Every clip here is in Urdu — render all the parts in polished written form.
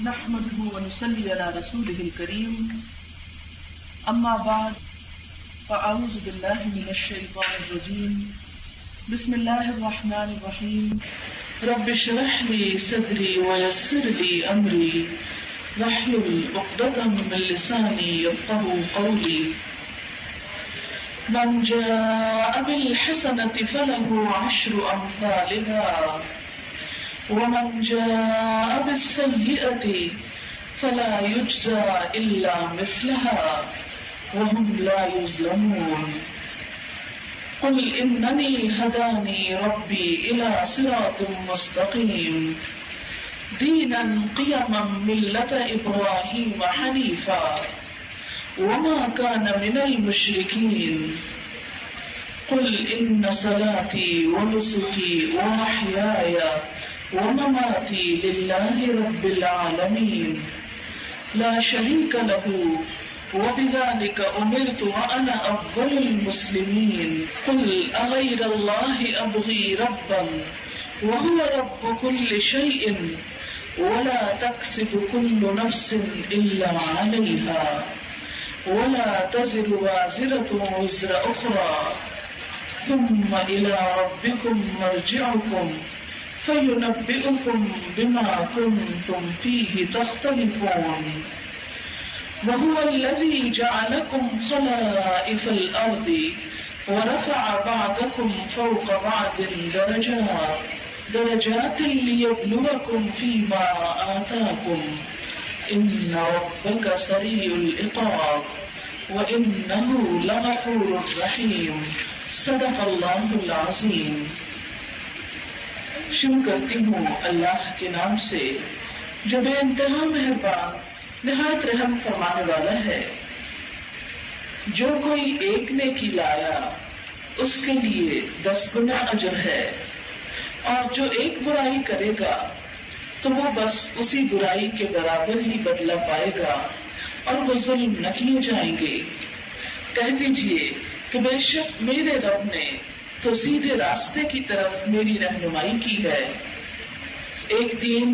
نحمده ونصلي على رسوله الكريم أما بعد فأعوذ بالله من الشيطان الرجيم بسم الله الرحمن الرحيم رب اشرح لي صدري ويسر لي أمري واحلل عقدة من لساني يفقهوا قولي من جاء بالحسنة فله 10 أمثالها ومن جاء بالسيئة فلا يجزى إلا مثلها وهم لا يظلمون قل إنني هداني ربي إلى صراط مستقيم دينا قيما ملة إبراهيم حنيفا وما كان من المشركين قل إن صلاتي ونسكي ومحياي ومماتي لله رب العالمين لا شريك له وبذلك أمرت وأنا أفضل المسلمين قل أغير الله أبغي ربا وهو رب كل شيء ولا تكسب كل نفس إلا عليها ولا تزر وازرة وزر أخرى ثم إلى ربكم مرجعكم فينبئكم بما كنتم فيه تختلفون وهو الذي جعلكم خلائف الأرض ورفع بعضكم فوق بعض درجات ليبلوكم فيما آتاكم إن ربك سريع العقاب وإنه لغفور رحيم صدق اللہ العظیم۔ شروع کرتی ہوں اللہ کے نام سے جو بے انتہا مہربان نہایت رحم فرمانے والا ہے۔ جو کوئی ایک نیکی لایا اس کے لیے 10 گنا اجر ہے، اور جو ایک برائی کرے گا تو وہ بس اسی برائی کے برابر ہی بدلہ پائے گا اور وہ ظلم نہ کیے جائیں گے۔ کہہ دیجئے کہ بے شک میرے رب نے تو سیدھے راستے کی طرف میری رہنمائی کی ہے، ایک دین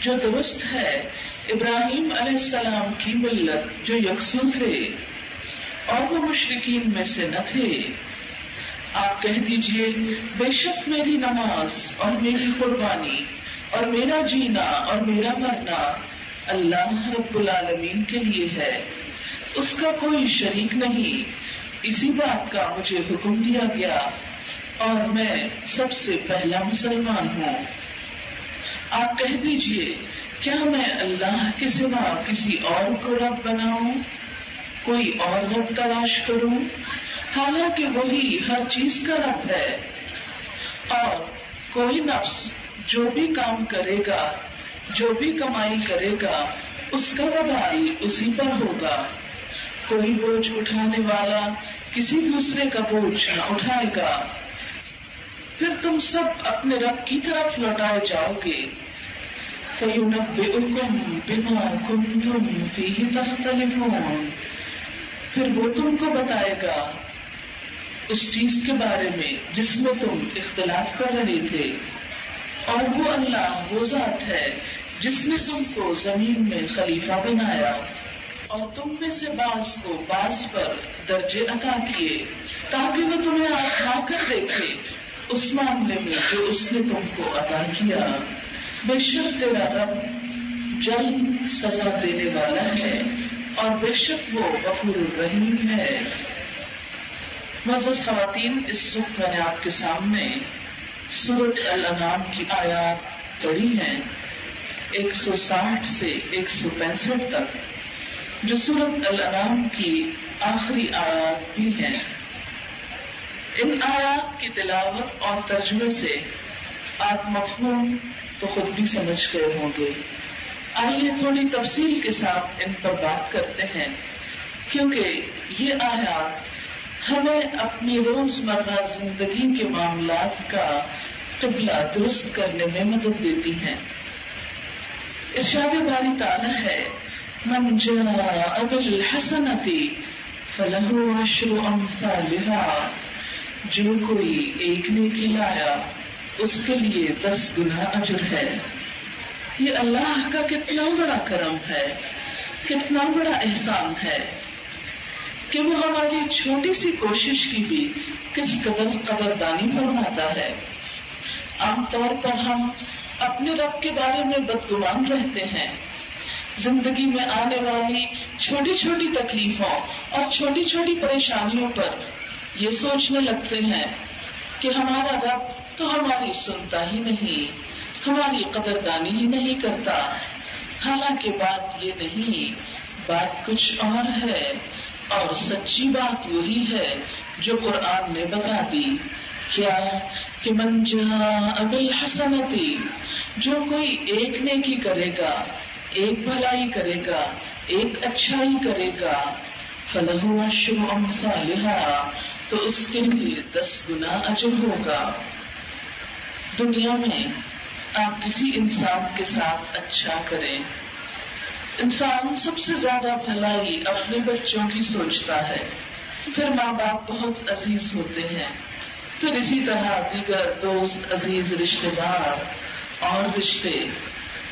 جو درست ہے، ابراہیم علیہ السلام کی ملت جو یکسو تھے اور وہ مشرکین میں سے نہ تھے۔ آپ کہہ دیجئے بے شک میری نماز اور میری قربانی اور میرا جینا اور میرا مرنا اللہ رب العالمین کے لیے ہے، اس کا کوئی شریک نہیں۔ اسی بات کا مجھے حکم دیا گیا اور میں سب سے پہلا مسلمان ہوں۔ آپ کہہ دیجئے کیا میں اللہ کے سوا کسی اور کو رب بناؤں، کوئی اور رب تلاش کروں، حالانکہ وہی ہر چیز کا رب ہے۔ اور کوئی نفس جو بھی کام کرے گا، جو بھی کمائی کرے گا، اس کا وبال اسی پر ہوگا۔ کوئی بوجھ اٹھانے والا کسی دوسرے کا بوجھ نہ اٹھائے گا، پھر تم سب اپنے رب کی طرف لوٹائے جاؤ گے۔ فَيُنَبِّئُكُم بِمَا كُنتُمْ فِيهِ تَخْتَلِفُونَ، پھر وہ تم کو بتائے گا اس چیز کے بارے میں جس میں تم اختلاف کر رہے تھے۔ اور وہ اللہ وہ ذات ہے جس نے تم کو زمین میں خلیفہ بنایا اور تم میں سے بعض کو بعض پر درجے عطا کیے تاکہ وہ تمہیں آزما کر دیکھے اس معاملے میں جو اس نے تم کو عطا کیا۔ بے شک تیرا رب جلد سزا دینے والا ہے اور بے شک وہ غفور الرحیم ہے۔ معزز خواتین، اس وقت میں نے آپ کے سامنے سورۃ الانعام کی آیات پڑھی ہیں 160 سے 165 تک، جو سورۃ الانعام کی آخری آیات بھی ہیں۔ ان آیات کی تلاوت اور ترجمے سے آپ مفہوم تو خود بھی سمجھ گئے ہوں گے۔ آئیے تھوڑی تفصیل کے ساتھ ان پر بات کرتے ہیں، کیونکہ یہ آیات ہمیں اپنی روزمرہ زندگی کے معاملات کا قبلہ درست کرنے میں مدد دیتی ہیں۔ ارشاد باری تعالیٰ ہے من جاء بالحسنۃ فلہ 10 امثالها، جو کوئی ایک نیکی لایا اس کے لیے 10 گنا اجر ہے۔ یہ اللہ کا کتنا بڑا کرم ہے، کتنا بڑا احسان ہے کہ وہ ہماری چھوٹی سی کوشش کی بھی کس قدر قدردانی فرماتا ہے۔ عام طور پر ہم اپنے رب کے بارے میں بدگمان رہتے ہیں، زندگی میں آنے والی چھوٹی چھوٹی تکلیفوں اور چھوٹی چھوٹی پریشانیوں پر یہ سوچنے لگتے ہیں کہ ہمارا رب تو ہماری سنتا ہی نہیں، ہماری قدردانی ہی نہیں کرتا۔ حالانکہ بات یہ نہیں، بات کچھ اور ہے، اور سچی بات وہی ہے جو قرآن نے بتا دی۔ کیا کہ من جاء بالحسنۃ، جو کوئی ایک نیکی کرے گا، ایک بھلائی کرے گا، ایک اچھائی کرے گا، فلہ عشر امثالھا، تو اس کے لیے 10 گنا اجر ہوگا۔ دنیا میں آپ کسی انسان کے ساتھ اچھا کریں، انسان سب سے زیادہ بھلائی اپنے بچوں کی سوچتا ہے، پھر ماں باپ بہت عزیز ہوتے ہیں، پھر اسی طرح دیگر دوست، عزیز، رشتے دار اور رشتے۔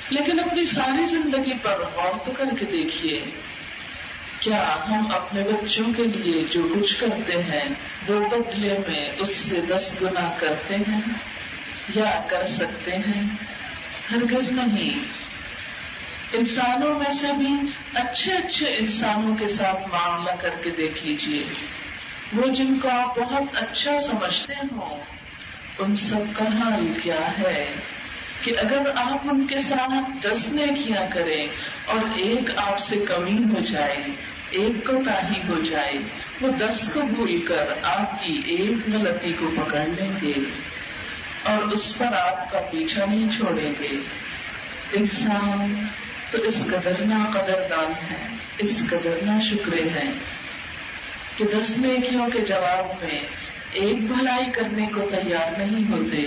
لیکن اپنی ساری زندگی پر غور تو کر کے دیکھیے، کیا ہم اپنے بچوں کے لیے جو کچھ کرتے ہیں وہ بدلے میں اس سے 10 گنا کرتے ہیں یا کر سکتے ہیں؟ ہرگز نہیں۔ انسانوں میں سے بھی اچھے اچھے انسانوں کے ساتھ معاملہ کر کے دیکھ لیجئے، وہ جن کو آپ بہت اچھا سمجھتے ہوں، ان سب کا حال کیا ہے کہ اگر آپ ان کے ساتھ 10 نیکیاں کریں اور ایک آپ سے کمی ہو جائے، ایک کوتاہی ہو جائے، وہ 10 کو بھول کر آپ کی ایک غلطی کو پکڑ لیں گے اور اس پر آپ کا پیچھا نہیں چھوڑیں گے۔ انسان تو اس قدر نا قدردان ہے، اس قدر نا شکرے ہیں کہ 10 نیکیوں کے جواب میں ایک بھلائی کرنے کو تیار نہیں ہوتے،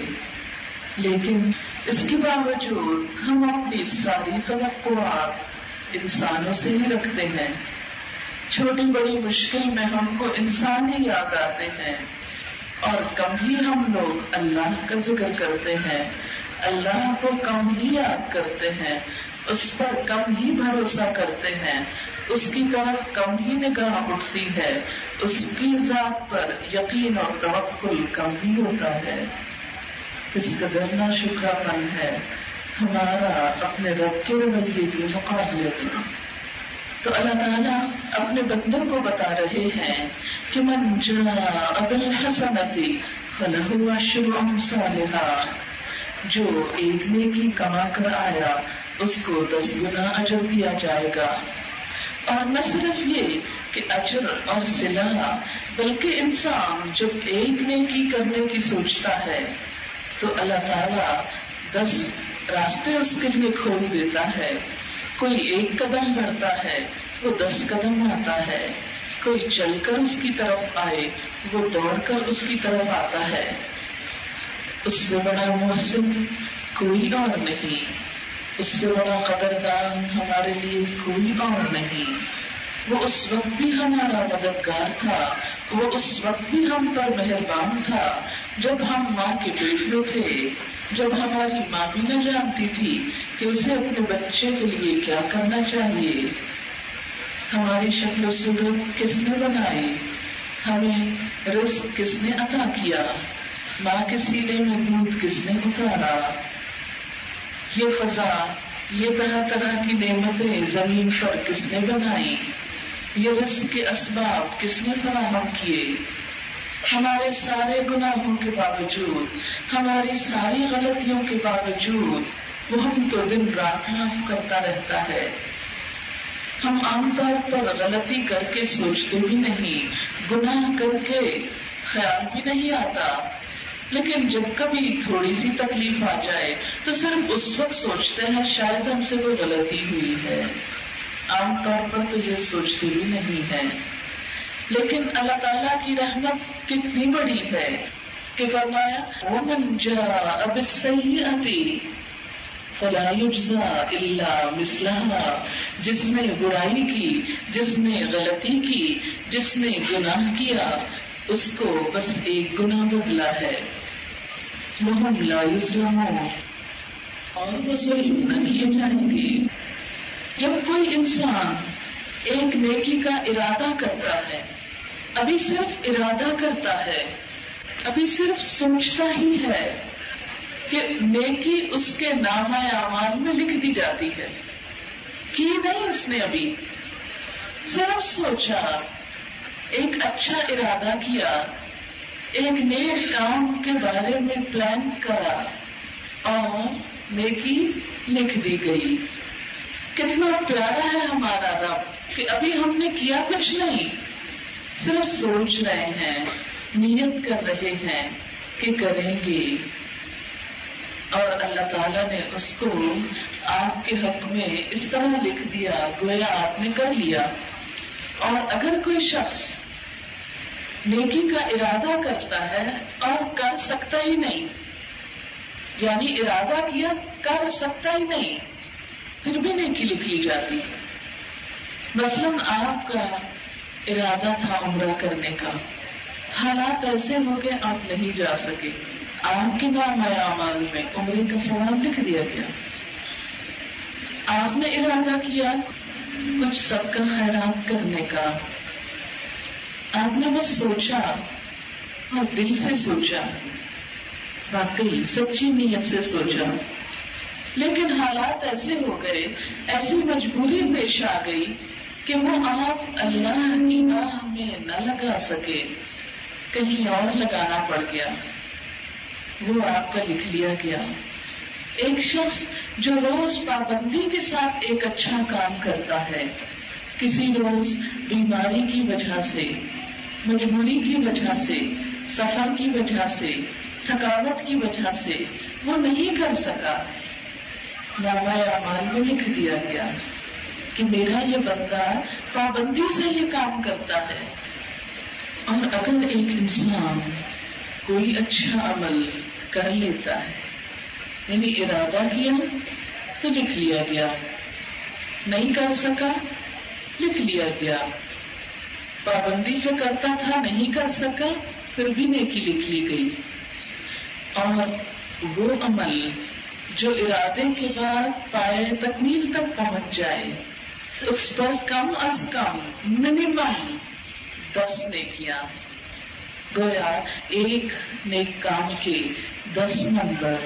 لیکن اس کے باوجود ہم اپنی ساری توقعات انسانوں سے ہی رکھتے ہیں۔ چھوٹی بڑی مشکل میں ہم کو انسان ہی یاد آتے ہیں، اور کم ہی ہم لوگ اللہ کا ذکر کرتے ہیں، اللہ کو کم ہی یاد کرتے ہیں، اس پر کم ہی بھروسہ کرتے ہیں، اس کی طرف کم ہی نگاہ اٹھتی ہے، اس کی ذات پر یقین اور توکل کم ہی ہوتا ہے۔ کس قدر نا شکرا پن ہے ہمارا اپنے رب کے رویے کے مقابلے میں۔ تو اللہ تعالیٰ اپنے بندوں کو بتا رہے ہیں کہ من جاء بالحسنۃ فلہ عشر امثالھا، جو ایک نیکی کما کر آیا اس کو 10 گنا اجر دیا جائے گا۔ اور نہ صرف یہ کہ اجر اور صلہ، بلکہ انسان جب ایک نیکی کرنے کی سوچتا ہے تو اللہ تعالیٰ 10 راستے اس کے لیے کھول دیتا ہے۔ کوئی ایک قدم بڑھتا ہے، وہ 10 قدم آتا ہے، کوئی چل کر اس کی طرف آئے، وہ دوڑ کر اس کی طرف آتا ہے۔ اس سے بڑا محسن کوئی اور نہیں، اس سے بڑا قدردان ہمارے لیے کوئی اور نہیں۔ وہ اس وقت بھی ہمارا مددگار تھا، وہ اس وقت بھی ہم پر مہربان تھا جب ہم ماں کے پیٹ میں تھے، جب ہماری ماں بھی نہ جانتی تھی کہ اسے اپنے بچے کے لیے کیا کرنا چاہیے۔ ہماری شکل و صورت کس نے بنائی، ہمیں رزق کس نے عطا کیا، ماں کے سینے میں دودھ کس نے اتارا، یہ فضا، یہ طرح طرح کی نعمتیں زمین پر کس نے بنائی، یہ رزق کے اسباب کس نے فراہم کیے۔ ہمارے سارے گناہوں کے باوجود، ہماری ساری غلطیوں کے باوجود وہ ہم کو دن رات معاف کرتا رہتا ہے۔ ہم عام طور پر غلطی کر کے سوچتے بھی نہیں، گناہ کر کے خیال بھی نہیں آتا، لیکن جب کبھی تھوڑی سی تکلیف آ جائے تو صرف اس وقت سوچتے ہیں شاید ہم سے کوئی غلطی ہوئی ہے، عام طور پر تو یہ سوچتے بھی نہیں ہے۔ لیکن اللہ تعالیٰ کی رحمت کتنی بڑی ہے کہ فرمایا وَمَنْ جَاءَ بِالسَّيِّئَةِ فَلَا يُجْزَى إِلَّا مِثْلَهَا، جس نے برائی کی، جس نے غلطی کی، جس نے گناہ کیا، اس کو بس ایک گناہ بدلا ہے۔ وَهُمْ لَا يُظْلَمُونَ، اور وہ ظلم نہ کیے جائیں گے. جب کوئی انسان ایک نیکی کا ارادہ کرتا ہے، ابھی صرف ارادہ کرتا ہے، ابھی صرف سوچتا ہی ہے کہ نیکی اس کے نامہ اعمال میں لکھ دی جاتی ہے، کی نہیں اس نے ابھی، صرف سوچا، ایک اچھا ارادہ کیا، ایک نیک کام کے بارے میں پلان کرا اور نیکی لکھ دی گئی. کتنا پیارا ہے ہمارا رب کہ ابھی ہم نے کیا کچھ نہیں، صرف سوچ رہے ہیں، نیت کر رہے ہیں کہ کریں گے، اور اللہ تعالیٰ نے اس کو آپ کے حق میں اس طرح لکھ دیا گویا آپ نے کر لیا. اور اگر کوئی شخص نیکی کا ارادہ کرتا ہے اور کر سکتا ہی نہیں، یعنی ارادہ کیا کر سکتا ہی نہیں، پھر بھی نیکی لکھ لی جاتی ہے. مثلاً آپ کا ارادہ تھا عمرہ کرنے کا، حالات ایسے ہو کہ آپ نہیں جا سکے، آپ کے نامہ اعمال میں عمرے کا ثواب لکھ دیا گیا. آپ نے ارادہ کیا کچھ صدقہ خیرات کرنے کا، آپ نے بس سوچا اور دل سے سوچا، واقعی سچی نیت سے سوچا، لیکن حالات ایسے ہو گئے، ایسی مجبوری پیش آ گئی کہ وہ آپ اللہ کی راہ میں نہ لگا سکے، کہیں اور لگانا پڑ گیا، وہ آپ کا لکھ لیا گیا. ایک شخص جو روز پابندی کے ساتھ ایک اچھا کام کرتا ہے، کسی روز بیماری کی وجہ سے، مجبوری کی وجہ سے، سفر کی وجہ سے، تھکاوٹ کی وجہ سے وہ نہیں کر سکا، نامہ اعمال میں لکھ دیا گیا کہ میرا یہ بندہ پابندی سے یہ کام کرتا ہے. اور اگر ایک انسان کوئی اچھا عمل کر لیتا ہے، یعنی ارادہ کیا تو لکھ لیا گیا، نہیں کر سکا لکھ لیا گیا، پابندی سے کرتا تھا نہیں کر سکا پھر بھی نیکی لکھ لی گئی. اور وہ عمل جو ارادے کے بعد پائے تکمیل تک پہنچ جائے، اس پر کم از کم منیمم 10 نیکیاں، گویا ایک نیک کام کے 10 نمبر.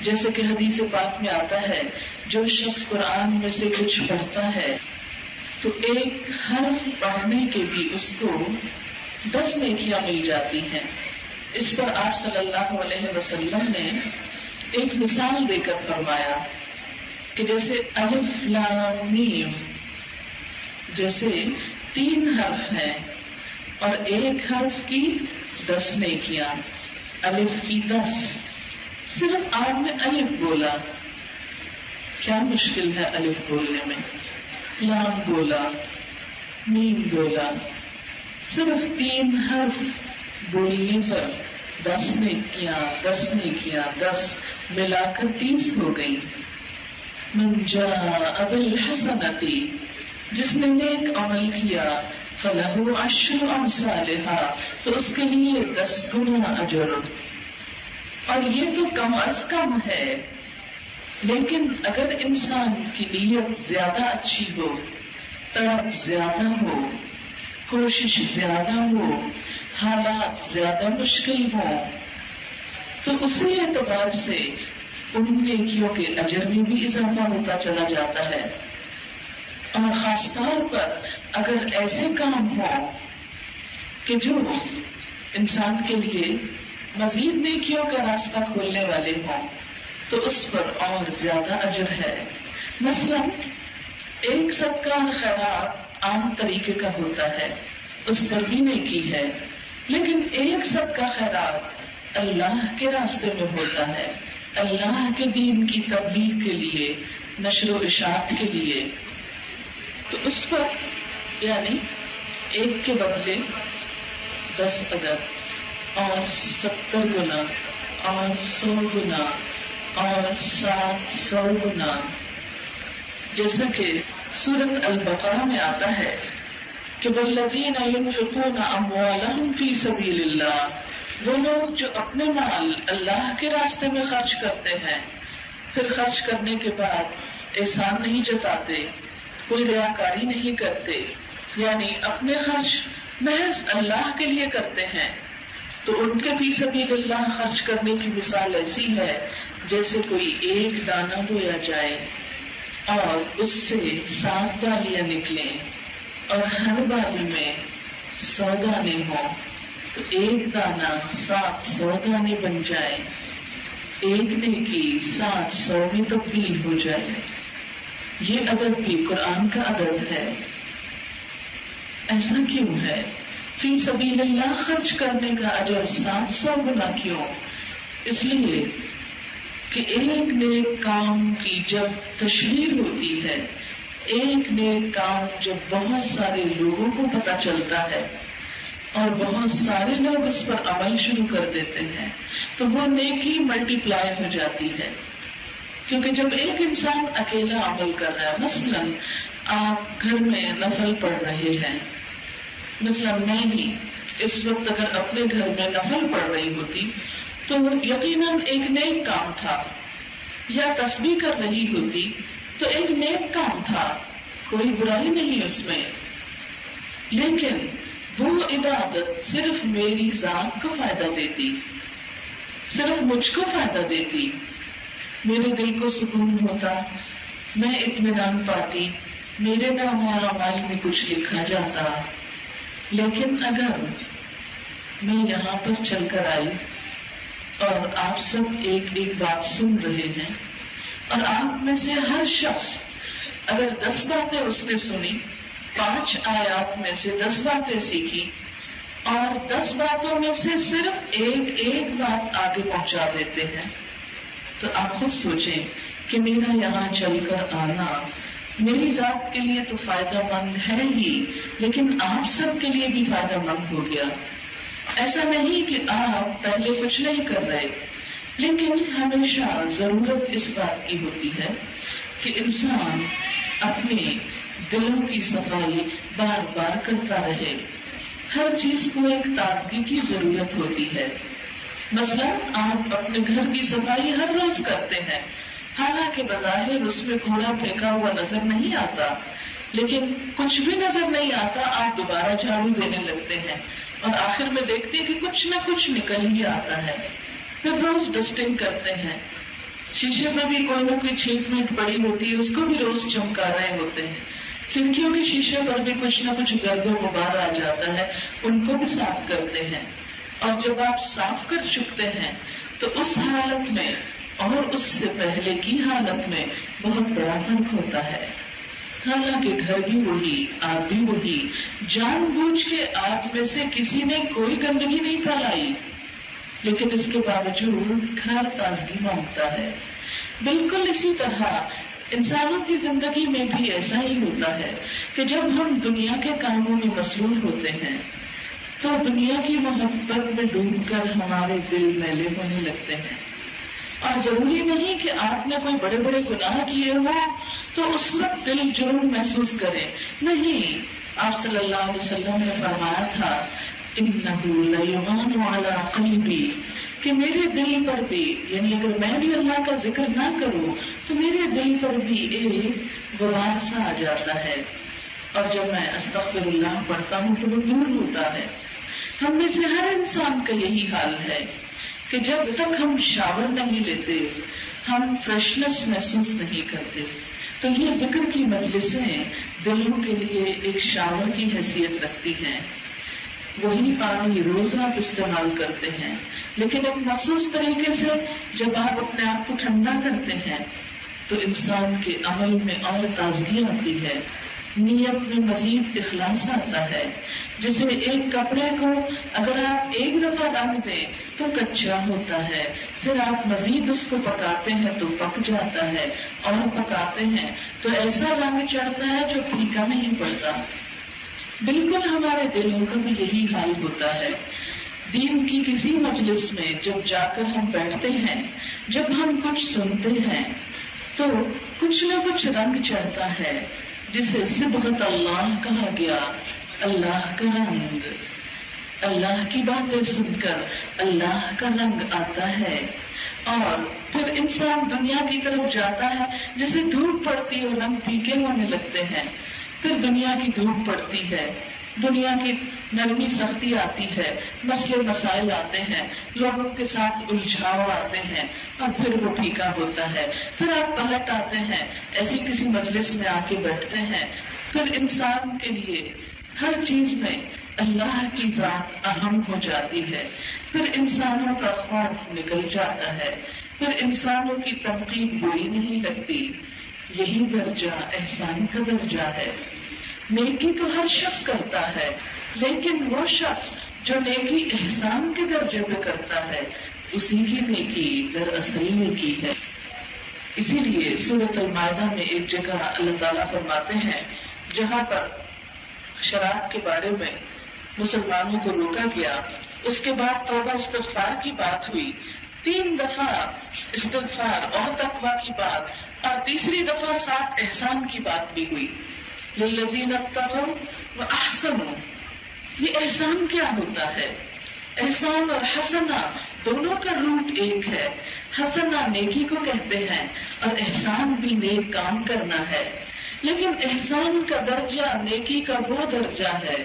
جیسے کہ حدیث پاک میں آتا ہے، جو شخص قرآن میں سے کچھ پڑھتا ہے تو ایک حرف پڑھنے کے بھی اس کو 10 نیکیاں مل جاتی ہیں. اس پر آپ صلی اللہ علیہ وسلم نے ایک مثال دے کر فرمایا کہ جیسے الف لام میم، جیسے 3 حرف ہیں اور ایک حرف کی 10 نیکیاں، الف کی 10. صرف آپ نے الف بولا، کیا مشکل ہے الف بولنے میں، لام بولا، میم بولا، صرف 3 حرف بولنے پر 10 نیکیاں 10 نیکیاں 10 ملا کر 30 ہو گئی. من جاء بالحسنۃ، جس نے نیک عمل کیا، فلہ 10 امثالها، تو اس کے لیے 10 گنا اجر. اور یہ تو کم از کم ہے، لیکن اگر انسان کی نیت زیادہ اچھی ہو، طلب زیادہ ہو، کوشش زیادہ ہو، حالات زیادہ مشکل ہوں، تو اسی اعتبار سے ان نیکیوں کے اجر میں بھی اضافہ ہوتا چلا جاتا ہے. اور خاص طور پر اگر ایسے کام ہوں کہ جو انسان کے لیے مزید نیکیوں کا راستہ کھولنے والے ہوں، تو اس پر اور زیادہ اجر ہے. مثلا ایک صدقہ خیرات عام طریقے کا ہوتا ہے، اس پر بھی نیکی ہے، لیکن ایک صدقہ خیرات اللہ کے راستے میں ہوتا ہے، اللہ کے دین کی تبلیغ کے لیے، نشر و اشاعت کے لیے، تو اس پر یعنی ایک کے بدلے 10 اجر اور 70 گنا اور 100 گنا اور 700 گنا. جیسا کہ سورۃ البقرہ میں آتا ہے کہ والذین ينفقون اموالهم فی سبیل اللہ، وہ لوگ جو اپنے مال اللہ کے راستے میں خرچ کرتے ہیں، پھر خرچ کرنے کے بعد احسان نہیں جتاتے، کوئی ریاکاری نہیں کرتے، یعنی اپنے خرچ محض اللہ کے لیے کرتے ہیں، تو ان کے فی سبیل اللہ خرچ کرنے کی مثال ایسی ہے جیسے کوئی ایک دانہ بویا جائے اور اس سے 7 بالیاں نکلیں اور ہر بالی میں 100 دانے ہوں، تو ایک دانہ 700 دانے بن جائے، ایک نیکی 700 میں تبدیل ہو جائے. یہ عدد بھی قرآن کا عدد ہے. ایسا کیوں ہے؟ فی سبیل اللہ خرچ کرنے کا اجر 700 گنا کیوں؟ اس لیے کہ ایک نیک کام کی جب تشہیر ہوتی ہے، ایک نیک کام جب بہت سارے لوگوں کو پتہ چلتا ہے اور بہت سارے لوگ اس پر عمل شروع کر دیتے ہیں، تو وہ نیکی ملٹی پلائی ہو جاتی ہے. کیونکہ جب ایک انسان اکیلا عمل کر رہا ہے، مثلا آپ گھر میں نفل پڑھ رہے ہیں، مثلا میں ہی اس وقت اگر اپنے گھر میں نفل پڑھ رہی ہوتی تو یقیناً ایک نیک کام تھا، یا تسبیح کر رہی ہوتی تو ایک نیک کام تھا، کوئی برائی نہیں اس میں، لیکن وہ عبادت صرف میری ذات کو فائدہ دیتی، صرف مجھ کو فائدہ دیتی، میرے دل کو سکون ہوتا، میں اطمینان پاتی، میرے نام اور اعمال میں کچھ لکھا جاتا. لیکن اگر میں یہاں پر چل کر آئی اور آپ سب ایک ایک بات سن رہے ہیں، اور آپ میں سے ہر شخص اگر 10 باتیں اس نے سنی، 5 آیات میں سے 10 باتیں سیکھی، اور 10 باتوں میں سے صرف ایک بات آگے پہنچا دیتے ہیں، تو آپ خود سوچیں کہ میرا یہاں چل کر آنا میری ذات کے لیے تو فائدہ مند ہے ہی، لیکن آپ سب کے لیے بھی فائدہ مند ہو گیا. ایسا نہیں کہ آپ پہلے کچھ نہیں کر رہے، لیکن ہمیشہ ضرورت اس بات کی ہوتی ہے کہ انسان اپنے دلوں کی صفائی بار بار کرتا رہے. ہر چیز کو ایک تازگی کی ضرورت ہوتی ہے. مثلا آپ اپنے گھر کی صفائی ہر روز کرتے ہیں، حالانکہ بظاہر اس میں کوڑا پھینکا ہوا نظر نہیں آتا، لیکن کچھ بھی نظر نہیں آتا، آپ دوبارہ جھاڑو دینے لگتے ہیں اور آخر میں دیکھتے ہیں کہ کچھ نہ کچھ نکل ہی آتا ہے. پھر روز ڈسٹنگ کرتے ہیں، شیشے میں بھی کوئی نہ کوئی چھینٹ وینٹ پڑی ہوتی ہے، اس کو بھی روز چمکا رہے ہوتے ہیں، کھڑکیوں کے شیشے پر بھی کچھ نہ کچھ گرد و غبار آ جاتا ہے، ان کو بھی صاف کرتے ہیں. اور جب آپ صاف کر چکتے ہیں تو اس حالت میں اور اس سے پہلے کی حالت میں بہت بڑا فرق ہوتا ہے. حالانکہ گھر بھی وہی، آپ بھی وہی، جان بوجھ کے آپ میں سے کسی نے کوئی گندگی نہیں پھیلائی، لیکن اس کے باوجود گھر تازگی مانگتا ہے. بالکل اسی طرح انسانوں کی زندگی میں بھی ایسا ہی ہوتا ہے کہ جب ہم دنیا کے کاموں میں مصروف ہوتے ہیں تو دنیا کی محبت میں ڈوب کر ہمارے دل میلے ہونے لگتے ہیں. اور ضروری نہیں کہ آپ نے کوئی بڑے بڑے گناہ کیے ہوں تو اس وقت دل جرم محسوس کرے، نہیں. آپ صلی اللہ علیہ وسلم نے فرمایا تھا اِنَّهُ لَيُغَانُ عَلَىٰ قَلْبِي، کہ میرے دل پر بھی، یعنی اگر میں بھی اللہ کا ذکر نہ کروں تو میرے دل پر بھی ایک غبار سا آ جاتا ہے، اور جب میں استغفر اللہ پڑھتا ہوں تو وہ دور ہوتا ہے. ہم میں سے ہر انسان کا یہی حال ہے کہ جب تک ہم شاور نہیں لیتے ہم فریشنس محسوس نہیں کرتے. تو یہ ذکر کی مجلسیں دلوں کے لیے ایک شاور کی حیثیت رکھتی ہیں. وہی پانی روز آپ استعمال کرتے ہیں، لیکن ایک مخصوص طریقے سے جب آپ اپنے آپ کو ٹھنڈا کرتے ہیں تو انسان کے عمل میں اور تازگی آتی ہے، نیت میں مزید اخلاص آتا ہے. جسے ایک کپڑے کو اگر آپ ایک دفعہ رنگ دیں تو کچا ہوتا ہے، پھر آپ مزید اس کو پکاتے ہیں تو پک جاتا ہے، اور پکاتے ہیں تو ایسا رنگ چڑھتا ہے جو پھیکا نہیں پڑتا. بالکل ہمارے دلوں کا بھی یہی حال ہوتا ہے. دین کی کسی مجلس میں جب جا کر ہم بیٹھتے ہیں، جب ہم کچھ سنتے ہیں تو کچھ نہ کچھ رنگ چڑھتا ہے، جسے صبغت اللہ کہا گیا. اللہ کا رنگ، اللہ کی باتیں سن کر اللہ کا رنگ آتا ہے. اور پھر انسان دنیا کی طرف جاتا ہے، جیسے دھوپ پڑتی ہے رنگ پھیکے ہونے لگتے ہیں، پھر دنیا کی دھوپ پڑتی ہے، دنیا کی نرمی سختی آتی ہے، مسئلے مسائل آتے ہیں، لوگوں کے ساتھ الجھاؤ آتے ہیں، اور پھر وہ پھیکا ہوتا ہے، پھر آپ پلٹ آتے ہیں، ایسی کسی مجلس میں آ کے بیٹھتے ہیں، پھر انسان کے لیے ہر چیز میں اللہ کی ذات اہم ہو جاتی ہے، پھر انسانوں کا خوف نکل جاتا ہے، پھر انسانوں کی تنقید بری نہیں لگتی. یہی درجہ احسان کا درجہ ہے. نیکی تو ہر شخص کرتا ہے، لیکن وہ شخص جو نیکی احسان کے درجے پہ کرتا ہے اسی کی نیکی دراصل نیکی ہے. اسی لیے سورۃ المائدہ میں ایک جگہ اللہ تعالیٰ فرماتے ہیں جہاں پر شراب کے بارے میں مسلمانوں کو روکا گیا، اس کے بعد توبہ استغفار کی بات ہوئی، 3 دفعہ استغفار اور تقویٰ کی بات، اور تیسری دفعہ 7 احسان کی بات بھی ہوئی. للذین اتقوا واحسنوا. یہ احسان کیا ہوتا ہے؟ احسان اور حسنہ دونوں کا روٹ ایک ہے. حسنہ نیکی کو کہتے ہیں اور احسان بھی نیک کام کرنا ہے، لیکن احسان کا درجہ نیکی کا وہ درجہ ہے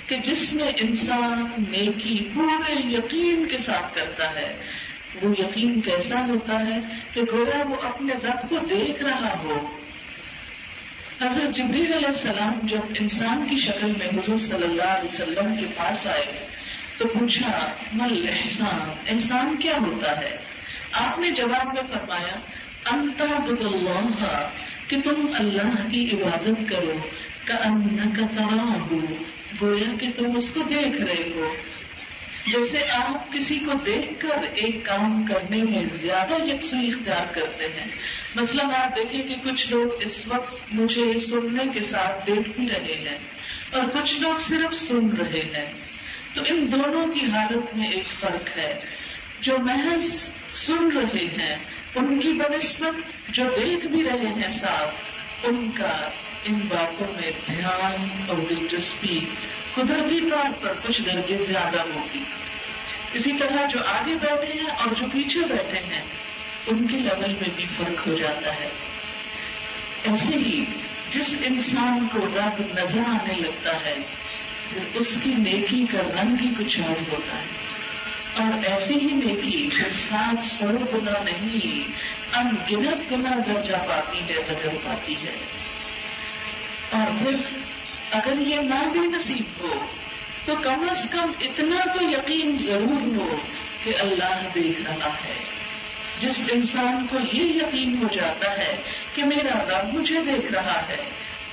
کہ جس میں انسان نیکی پورے یقین کے ساتھ کرتا ہے. وہ یقین کیسا ہوتا ہے کہ گویا وہ اپنے رب کو دیکھ رہا ہو. حضرت جبریل علیہ السلام جب انسان کی شکل میں حضور صلی اللہ علیہ وسلم کے پاس آئے تو پوچھا مل احسان، احسان کیا ہوتا ہے؟ آپ نے جواب میں فرمایا ان تعبد اللہ، کہ تم اللہ کی عبادت کرو، کأنک تراہ، گویا کہ تم اس کو دیکھ رہے ہو. جیسے آپ کسی کو دیکھ کر ایک کام کرنے میں زیادہ یکسوئی اختیار کرتے ہیں. مثلا آپ دیکھیں کہ کچھ لوگ اس وقت مجھے سننے کے ساتھ دیکھ بھی رہے ہیں اور کچھ لوگ صرف سن رہے ہیں، تو ان دونوں کی حالت میں ایک فرق ہے. جو محض سن رہے ہیں ان کی بنسبت جو دیکھ بھی رہے ہیں ساتھ، ان کا ان باتوں میں دھیان اور دلچسپی قدرتی طور پر کچھ درجے زیادہ ہوگی. اسی طرح جو آگے بیٹھے ہیں اور جو پیچھے بیٹھے ہیں ان کے لیول میں بھی فرق ہو جاتا ہے. ایسے ہی جس انسان کو رب نظر آنے لگتا ہے اس کی نیکی کا رنگ ہی کچھ اور ہوتا ہے، اور ایسی ہی نیکی پھر 700 گنا نہیں ان گنت گنا درجہ پاتی ہے، بدل پاتی ہے. اور پھر اگر یہ نہ بھی نصیب ہو تو کم از کم اتنا تو یقین ضرور ہو کہ اللہ دیکھ رہا ہے. جس انسان کو یہ یقین ہو جاتا ہے کہ میرا رب مجھے دیکھ رہا ہے،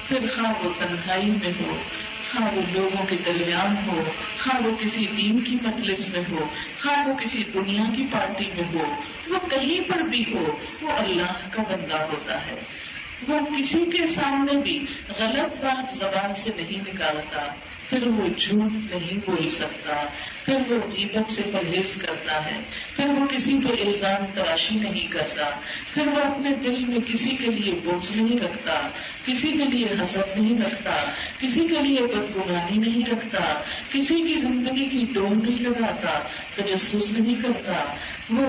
پھر خواہ وہ تنہائی میں ہو، خواہ وہ لوگوں کے درمیان ہو، خواہ وہ کسی دین کی مجلس میں ہو، خواہ وہ کسی دنیا کی پارٹی میں ہو، وہ کہیں پر بھی ہو، وہ اللہ کا بندہ ہوتا ہے. وہ کسی کے سامنے بھی غلط بات زبان سے نہیں نکالتا، پھر وہ جھوٹ نہیں بول سکتا، پھر وہ غیبت سے پرہیز کرتا ہے، پھر وہ کسی پہ الزام تراشی نہیں کرتا، پھر وہ اپنے دل میں کسی کے لیے بغض نہیں رکھتا، کسی کے لیے حسد نہیں رکھتا، کسی کے لیے بدگمانی نہیں رکھتا، کسی کی زندگی کی ڈور نہیں لگاتا، تجسس نہیں کرتا. وہ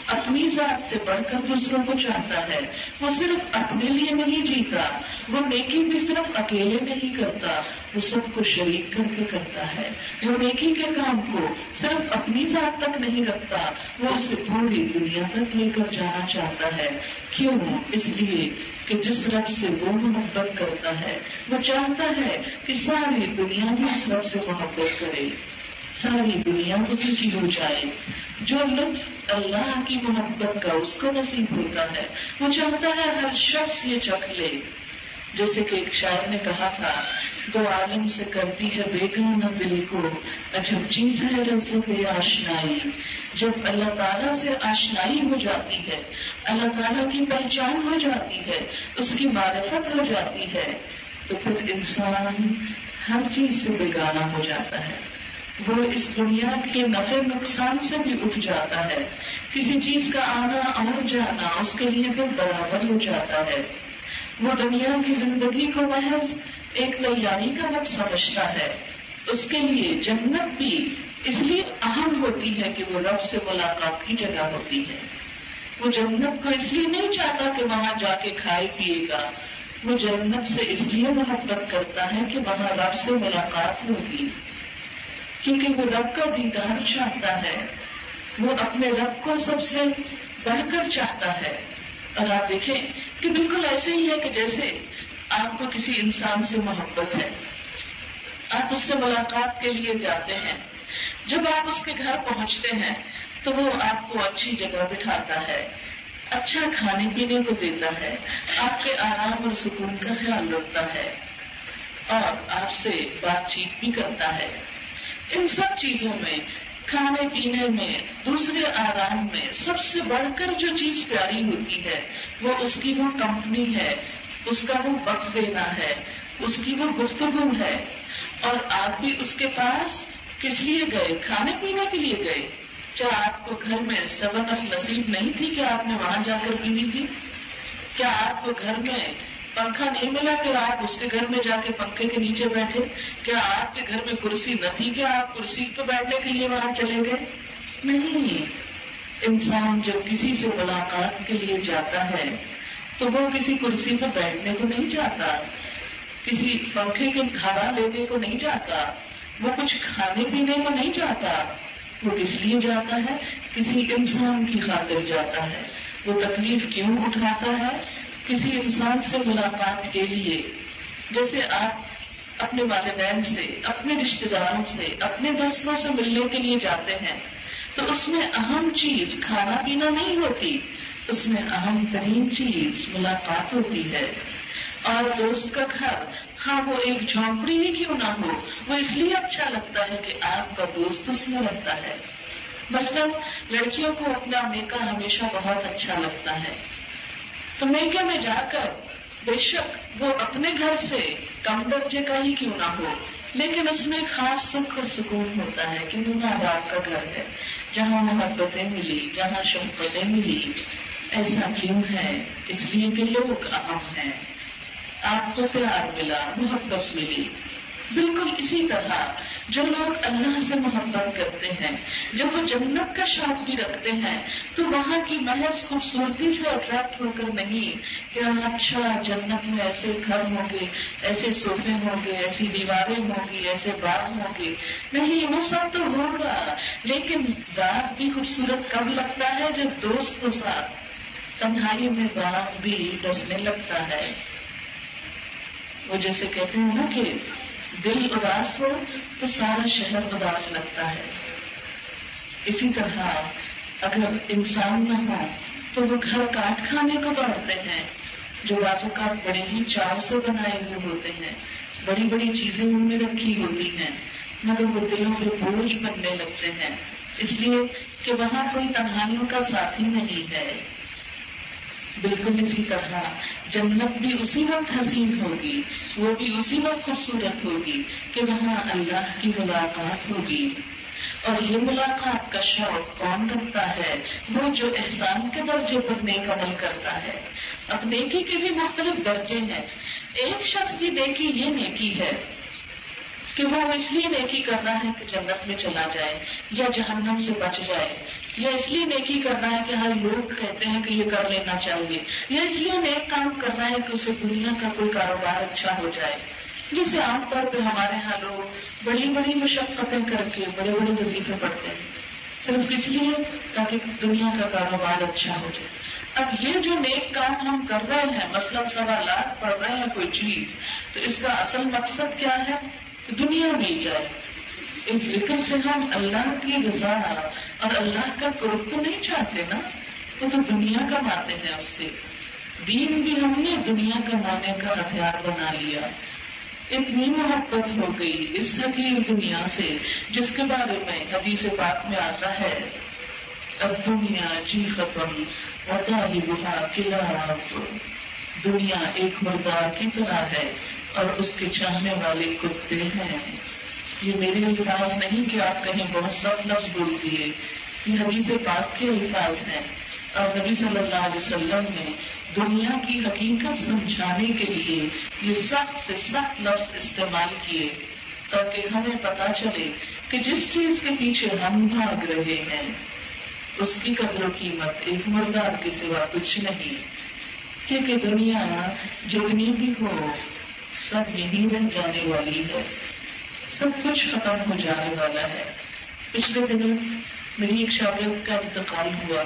اپنی ذات سے بڑھ کر دوسروں کو چاہتا ہے. وہ صرف اپنے لیے نہیں جیتا، وہ نیکی بھی صرف اکیلے نہیں کرتا، وہ سب کو شریک کر کے کرتا ہے. وہ نیکی کے کام کو صرف اپنی ذات تک نہیں رکھتا، وہ اسے پوری دنیا تک لے کر جانا چاہتا ہے. کیوں؟ اس لیے کہ جس رب سے وہ محبت کرتا ہے وہ چاہتا ہے کہ ساری دنیا بھی اس رب سے محبت کرے، ساری دنیا اسی کی ہو جائے. جو لطف اللہ کی محبت کا اس کو نصیب ہوتا ہے وہ چاہتا ہے ہر شخص یہ چکھ لے. جیسے کہ ایک شاعر نے کہا تھا، 2 عالم سے کرتی ہے بیگانہ دل کو، عجب چیز ہے لذت آشنائی. جب اللہ تعالیٰ سے آشنائی ہو جاتی ہے، اللہ تعالیٰ کی پہچان ہو جاتی ہے، اس کی معرفت ہو جاتی ہے، تو پھر انسان ہر چیز سے بیگانہ ہو جاتا ہے. وہ اس دنیا کے نفع نقصان سے بھی اٹھ جاتا ہے. کسی چیز کا آنا اور جانا اس کے لیے پھر برابر ہو جاتا ہے. وہ دنیا کی زندگی کو محض ایک تیاری کا وقت سمجھتا ہے. اس کے لیے جنت بھی اس لیے اہم ہوتی ہے کہ وہ رب سے ملاقات کی جگہ ہوتی ہے. وہ جنت کو اس لیے نہیں چاہتا کہ وہاں جا کے کھائے پیے گا، وہ جنت سے اس لیے محبت کرتا ہے کہ وہاں رب سے ملاقات ہوگی، کیونکہ وہ رب کا دیدار چاہتا ہے، وہ اپنے رب کو سب سے بڑھ کر چاہتا ہے۔ اور آپ دیکھیں کہ بالکل ایسے ہی ہے کہ جیسے آپ کو کسی انسان سے محبت ہے، آپ اس سے ملاقات کے لیے جاتے ہیں، جب آپ اس کے گھر پہنچتے ہیں تو وہ آپ کو اچھی جگہ بٹھاتا ہے، اچھا کھانے پینے کو دیتا ہے، آپ کے آرام اور سکون کا خیال رکھتا ہے اور آپ سے بات چیت بھی کرتا ہے۔ ان سب چیزوں میں، کھانے پینے میں، دوسرے آرام میں، سب سے بڑھ کر جو چیز پیاری ہوتی ہے وہ اس کی وہ کمپنی ہے، اس کا وہ وقت دینا ہے، اس کی وہ گفتگو ہے۔ اور آپ بھی اس کے پاس کس لیے گئے؟ کھانے پینے کے لیے گئے۔ کیا آپ کو گھر میں 7 نصیب نہیں تھی کہ آپ نے وہاں جا کر پینی تھی؟ کیا آپ کو گھر میں پنکھا نہیں ملا کہ آپ اس کے گھر میں جا کے پنکھے کے نیچے بیٹھے؟ کیا آپ کے گھر میں کرسی نہ تھی کہ آپ کرسی پہ بیٹھنے کے لیے وہاں چلے گئے؟ نہیں۔ انسان جب کسی سے ملاقات کے لیے جاتا ہے تو وہ کسی کرسی پہ بیٹھنے کو نہیں جاتا، کسی پنکھے کے ہوا لینے کو نہیں جاتا، وہ کچھ کھانے پینے کو نہیں جاتا، وہ کس لیے جاتا ہے؟ کسی انسان کی خاطر جاتا ہے۔ وہ تکلیف کیوں اٹھاتا ہے؟ کسی انسان سے ملاقات کے لیے۔ جیسے آپ اپنے والدین سے، اپنے رشتے داروں سے، اپنے دوستوں سے ملنے کے لیے جاتے ہیں تو اس میں اہم چیز کھانا پینا نہیں ہوتی، اس میں اہم ترین چیز ملاقات ہوتی ہے۔ اور دوست کا گھر، ہاں وہ ایک جھونپڑی ہی کیوں نہ ہو، وہ اس لیے اچھا لگتا ہے کہ آپ کا دوست اس میں رہتا ہے۔ مثلاً لڑکیوں کو اپنا میکا ہمیشہ بہت اچھا لگتا ہے، تو میکے میں جا کر بے شک وہ اپنے گھر سے کم درجے کا ہی کیوں نہ ہو، لیکن اس میں ایک خاص سکھ اور سکون ہوتا ہے کہ وہ ماں باپ کا گھر ہے، جہاں محبتیں ملی، جہاں شفقتیں ملی۔ ایسا کیوں ہے؟ اس لیے کہ لوگ اہم ہیں، آپ کو پیار ملا، محبت ملی۔ بالکل اسی طرح جو لوگ اللہ سے محبت کرتے ہیں، جب وہ جنت کا شوق بھی رکھتے ہیں تو وہاں کی محض خوبصورتی سے اٹریکٹ ہو کر نہیں کہ اچھا جنت میں ایسے گھر ہوں گے، ایسے صوفے ہوں گے، ایسی دیواریں ہوں گی، ایسے باغ ہوں گے، نہیں، وہ سب تو ہوگا، لیکن باغ بھی خوبصورت کب لگتا ہے جب دوست کے ساتھ تنہائی میں باغ بھی ڈسنے لگتا ہے۔ وہ جیسے کہتے ہیں نا کہ دل اداس ہو تو سارا شہر اداس لگتا ہے، اسی طرح اگر انسان نہ ہو تو وہ گھر کاٹ کھانے کو دوڑتے ہیں، جو بعض اوقات بڑے ہی چاو سے بنائے ہوئے ہوتے ہیں، بڑی بڑی چیزیں ان میں رکھی ہوتی ہیں، مگر وہ دلوں پہ بوجھ بننے لگتے ہیں، اس لیے کہ وہاں کوئی تنہائیوں کا ساتھی نہیں ہے۔ بالکل اسی طرح جنت بھی اسی وقت حسین ہوگی، وہ بھی اسی وقت خوبصورت ہوگی کہ وہاں اللہ کی ملاقات ہوگی۔ اور یہ ملاقات کا شوق کون رکھتا ہے؟ وہ جو احسان کے درجے پر نیک عمل کرتا ہے۔ اب نیکی کے بھی مختلف درجے ہیں۔ ایک شخص کی نیکی یہ نیکی ہے کہ وہ اس لیے نیکی کر رہا ہے کہ جنت میں چلا جائے یا جہنم سے بچ جائے، یا اس لیے نیکی کر رہا ہے کہ ہر لوگ کہتے ہیں کہ یہ کر لینا چاہیے، یا اس لیے نیک کام کر رہا ہے کہ اسے دنیا کا کوئی کاروبار اچھا ہو جائے، جسے عام طور پہ ہمارے ہاں لوگ بڑی بڑی مشقتیں کر کے بڑے بڑے وظیفے پڑھتے ہیں صرف اس لیے تاکہ دنیا کا کاروبار اچھا ہو جائے۔ اب یہ جو نیک کام ہم کر رہے ہیں، مثلاً 1.25 لاکھ پڑھ رہے ہیں کوئی چیز، تو اس کا اصل مقصد کیا ہے؟ کہ دنیا مل جائے۔ اس ذکر سے ہم اللہ کی رضا اور اللہ کا قرب تو نہیں چاہتے نا، وہ تو دنیا کماتے ہیں اس سے۔ دین بھی ہم نے دنیا کمانے کا ہتھیار بنا لیا۔ اتنی محبت ہو گئی اس حقیر دنیا سے جس کے بارے میں حدیث پاک میں آتا ہے، اب دنیا جی ختم وطالبھا کلاب، دنیا ایک مردار کی طرح ہے اور اس کے چاہنے والے کتے ہیں۔ یہ میرے الفاظ نہیں کہ آپ کہیں بہت سخت لفظ بول دیے، یہ حدیث پاک کے الفاظ ہیں، اور نبی صلی اللہ علیہ وسلم نے دنیا کی حقیقت سمجھانے کے لیے یہ سخت سے سخت لفظ استعمال کیے تاکہ ہمیں پتا چلے کہ جس چیز کے پیچھے ہم بھاگ رہے ہیں اس کی قدر و قیمت ایک مردار کے سوا کچھ نہیں، کیونکہ دنیا جتنی بھی ہو سب یہیں رہ جانے والی ہے، سب کچھ ختم ہو جانے والا ہے۔ پچھلے دنوں میری ایک شاگرد کا انتقال ہوا،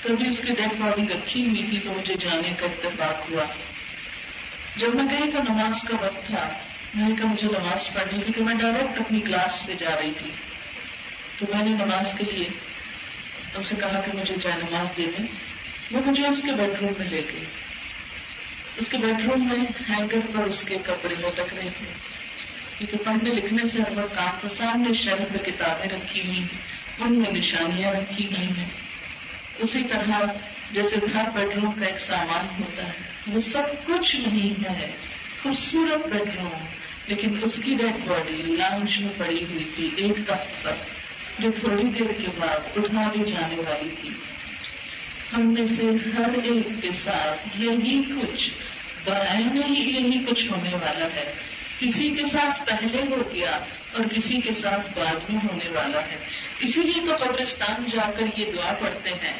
تو ابھی اس کی ڈیڈ باڈی رکھی ہوئی تھی، تو مجھے جانے کا اتفاق ہوا۔ جب میں گئی تو نماز کا وقت تھا، میں نے کہا مجھے نماز پڑھنی، کیونکہ میں ڈائریکٹ اپنی کلاس سے جا رہی تھی، تو میں نے نماز کے لیے ان سے کہا کہ مجھے جائے نماز دے دیں۔ وہ مجھے اس کے بیڈ روم میں لے گئی۔ اس کے بیڈ روم میں ہینگر پر اس کے کپڑے لٹک رہے تھے، کیونکہ پڑھنے لکھنے سے ہر وقت کام تھا۔ سامنے شیلف میں کتابیں رکھی ہوئی ہیں، ان میں نشانیاں رکھی ہوئی ہیں، اسی طرح جیسے ہر بیڈ روم کا ایک سامان ہوتا ہے، وہ سب کچھ نہیں ہے۔ خوبصورت بیڈ روم، لیکن اس کی ڈیڈ باڈی لاؤنج میں پڑی ہوئی تھی ایک تخت پر، جو تھوڑی دیر کے بعد اٹھا دی جانے والی تھی۔ ہم میں سے ہر ایک کے ساتھ یہی کچھ بعین ہی یہی کچھ ہونے والا ہے۔ کسی کے ساتھ پہلے ہو گیا اور کسی کے ساتھ بعد میں ہونے والا ہے۔ اسی لیے تو قبرستان جا کر یہ دعا پڑھتے ہیں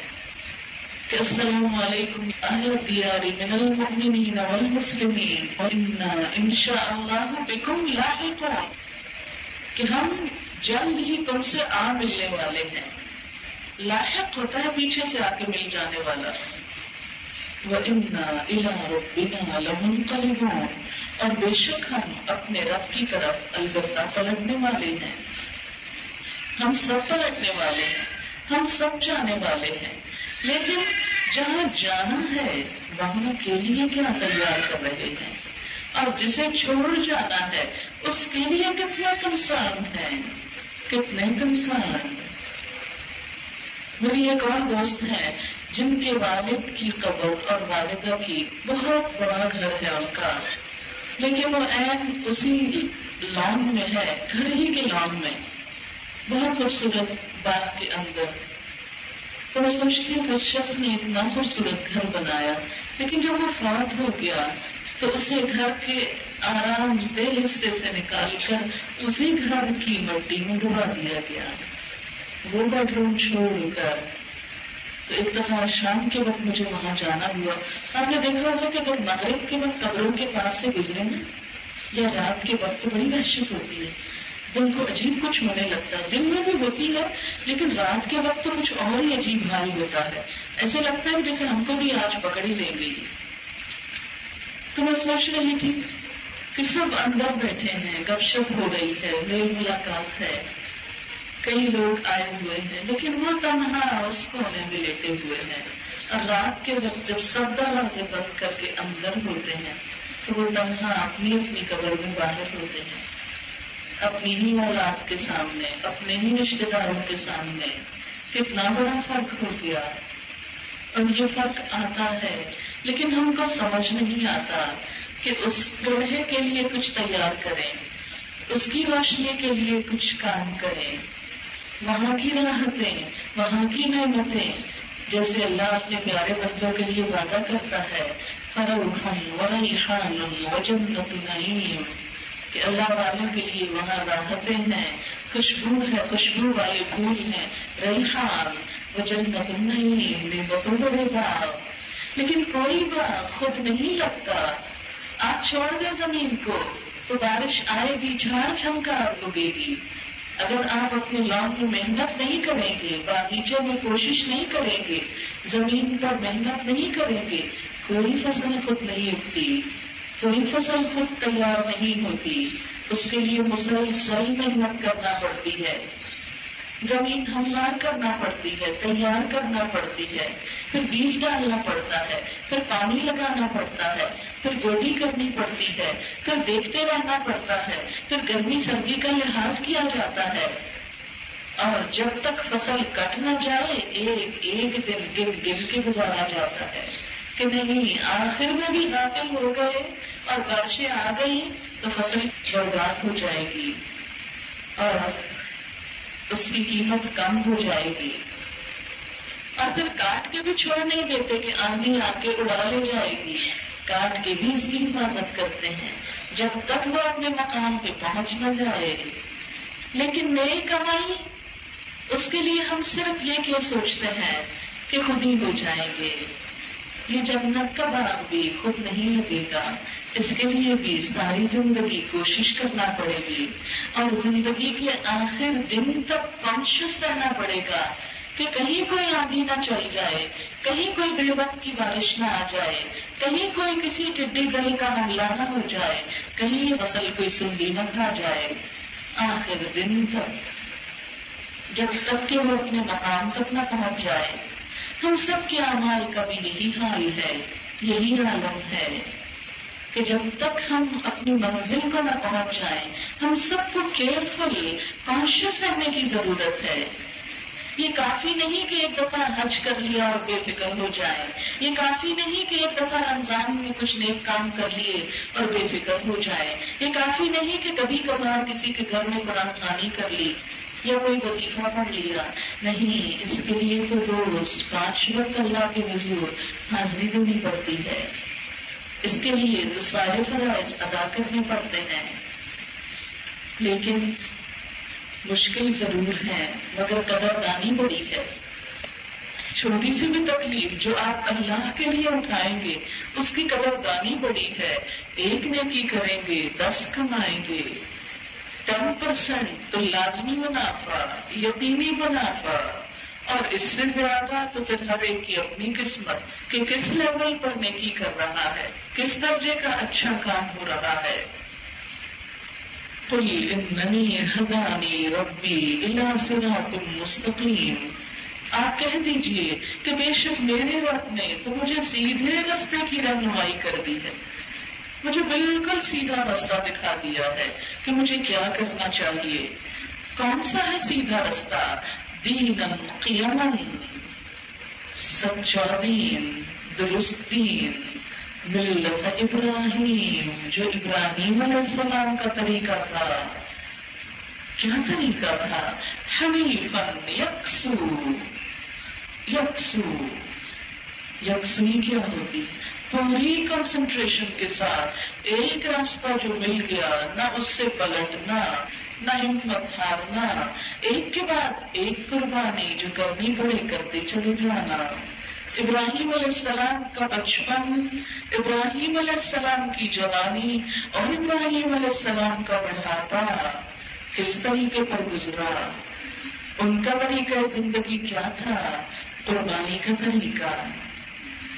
کہ السلام علیکم اہل الدیار من المؤمنین والمسلمین وانا انشاء اللہ بکم لاحقون، کہ ہم جلد ہی تم سے آ ملنے والے ہیں۔ لاحق ہوتا ہے پیچھے سے آ کے مل جانے والا۔ وَإِنَّا إِلَىٰ رَبِّنَا لَمُنقَلِبُونَ، اور بے شک ہم اپنے رب کی طرف البتہ پلٹنے والے ہیں۔ ہم سب پلٹنے والے ہیں، ہم سب جانے والے ہیں، لیکن جہاں جانا ہے وہاں کے لیے کیا تیار کر رہے ہیں، اور جسے چھوڑ جانا ہے اس کے لیے کتنا کنسرن ہے، کتنے کنسرن۔ میری ایک اور دوست ہے جن کے والد کی قبر اور والدہ کی بہت بڑا گھر ہے ان کا، لیکن وہ عین اسی لان میں ہے، گھر ہی کے لان میں، بہت خوبصورت باغ کے اندر۔ تو میں سوچتی ہوں کہ اس شخص نے اتنا خوبصورت گھر بنایا، لیکن جب وہ فوت ہو گیا تو اسے گھر کے آرام دہ حصے سے نکال کر اسی گھر کی مٹی میں دبا دیا گیا، وہ بیڈ روم چھوڑ کر۔ تو ایک دفعہ شام کے وقت مجھے وہاں جانا ہوا۔ آپ نے دیکھا ہوگا کہ اگر مغرب کے وقت قبروں کے پاس سے گزرے نا، یا رات کے وقت تو بڑی وحشت ہوتی ہے، دل کو عجیب کچھ ہونے لگتا ہے۔ دن میں بھی ہوتی ہے لیکن رات کے وقت تو کچھ اور ہی عجیب حال ہوتا ہے، ایسے لگتا ہے جیسے ہم کو بھی آج پکڑ ہی لیں گے۔ تو میں سوچ رہی تھی کہ سب اندر بیٹھے ہیں، گپ شپ ہو رہی ہے، میل ملاقات ہے، کئی لوگ آئے ہوئے ہیں، لیکن وہ تنہا اس کونے میں لیٹے ہوئے ہیں۔ اور رات کے وقت جب سب دروازے بند کر کے اندر ہوتے ہیں تو وہ تنہا اپنی اپنی قبر میں باہر ہوتے ہیں، اپنی ہی اولاد کے سامنے، اپنے ہی رشتے داروں کے سامنے۔ کتنا بڑا فرق ہو گیا، اور یہ فرق آتا ہے لیکن ہم کو سمجھ نہیں آتا کہ اس گڑھے کے لیے کچھ تیار کریں، اس کی روشنی کے لیے کچھ کام کریں، وہاں کی راحتیں، وہاں کی نعمتیں، جیسے اللہ اپنے پیارے بندوں کے لیے وعدہ کرتا ہے فروح وریحان وجنت نعیم، کہ اللہ والوں کے لیے وہاں راحتیں ہیں، خوشبو ہے، خوشبو والے پھول ہیں، ریحان وجنت نعیم، نعمتوں بڑے باغ۔ لیکن کوئی باغ خود نہیں لگتا، آپ چھوڑ دیں زمین کو تو بارش آئے گی، جھاڑ جھنکار اگے گی۔ اگر آپ اپنے لان میں محنت نہیں کریں گے، باغیچے میں کوشش نہیں کریں گے، زمین پر محنت نہیں کریں گے، کوئی فصل خود نہیں اگتی، کوئی فصل خود تیار نہیں ہوتی، اس کے لیے مسلسل محنت کرنا پڑتی ہے، زمین ہموار کرنا پڑتی ہے، تیار کرنا پڑتی ہے، پھر بیج ڈالنا پڑتا ہے، پھر پانی لگانا پڑتا ہے، پھر گوڈی کرنی پڑتی ہے، پھر دیکھتے رہنا پڑتا ہے، پھر گرمی سردی کا لحاظ کیا جاتا ہے، اور جب تک فصل کٹ نہ جائے ایک ایک دن گن گن کے گزارا جاتا ہے کہ نہیں آخر میں بھی غافل ہو گئے اور بارشیں آ گئی تو فصل برباد ہو جائے گی اور اس کی قیمت کم ہو جائے گی، اور پھر کاٹ کے بھی چھوڑ نہیں دیتے کہ آندھی آ کے اڑا لے جائے گی، کاٹ کے بھی اس کی حفاظت کرتے ہیں جب تک وہ اپنے مقام پہ پہنچ نہ جائے۔ لیکن نئی کمائی اس کے لیے ہم صرف یہ کیوں سوچتے ہیں کہ خود ہی ہو جائیں گے. یہ جنت کا باغ بھی خود نہیں لگے گا، اس کے لیے بھی ساری زندگی کوشش کرنا پڑے گی، اور زندگی کے آخر دن تک کانشیس رہنا پڑے گا کہ کہیں کوئی آندھی نہ چل جائے، کہیں کوئی بے وقت کی بارش نہ آ جائے، کہیں کوئی کسی ٹڈی دل کا حملہ نہ ہو جائے، کہیں فصل کوئی سنڈی نہ کھا جائے. آخر دن تک جب تک کہ وہ اپنے مقام تک نہ پہنچ جائے. ہم سب کے اعمال کا بھی یہی حال ہے، یہی عالم ہے کہ جب تک ہم اپنی منزل کو نہ پہنچ جائیں ہم سب کو کیئرفل کانشیس رہنے کی ضرورت ہے. یہ کافی نہیں کہ ایک دفعہ حج کر لیا اور بے فکر ہو جائے، یہ کافی نہیں کہ ایک دفعہ رمضان میں کچھ نیک کام کر لیے اور بے فکر ہو جائے، یہ کافی نہیں کہ کبھی کبھار کسی کے گھر میں قرآن خوانی کر لی یا کوئی وظیفہ پڑھ لیا. نہیں، اس کے لیے تو روز 5 وقت اللہ کے حضور حاضری دینی پڑتی ہے. اس کے لیے تو سارے فرائض ادا کرنے پڑتے ہیں. لیکن مشکل ضرور ہے مگر قدردانی بڑی ہے. چھوٹی سی بھی تکلیف جو آپ اللہ کے لیے اٹھائیں گے اس کی قدردانی بڑی ہے. ایک نیکی کریں گے 10 کمائیں گے، 10% تو لازمی منافع، یقینی منافع، اور اس سے زیادہ تو پھر ہر ایک کی اپنی قسمت کہ کس لیول پر نیکی کر رہا ہے، کس درجے کا اچھا کام ہو رہا ہے. قل اننی ہدانی ربی الی صراط مستقیم، آپ کہہ دیجئے کہ بے شک میرے رب نے تو مجھے سیدھے رستے کی رہنمائی کر دی ہے، مجھے بالکل سیدھا راستہ دکھا دیا ہے کہ مجھے کیا کرنا چاہیے. کون سا ہے سیدھا رستہ؟ دینا قیما، سچا دین، درست دین، ملت ابراہیم، جو ابراہیم علیہ السلام کا طریقہ تھا. کیا طریقہ تھا؟ حنیفا یکسو. یکسو، یکسوئی کیا ہوتی؟ پوری کنسنٹریشن کے ساتھ ایک راستہ جو مل گیا نہ اس سے پلٹنا، نہ ہمت ہارنا، ایک کے بعد ایک قربانی جو کرنی پڑے کرتے چلے جانا. ابراہیم علیہ السلام کا بچپن، ابراہیم علیہ السلام کی جوانی اور ابراہیم علیہ السلام کا بڑھاپا کس طریقے پر گزرا، ان کا طریقہ زندگی کیا تھا؟ قربانی کا طریقہ.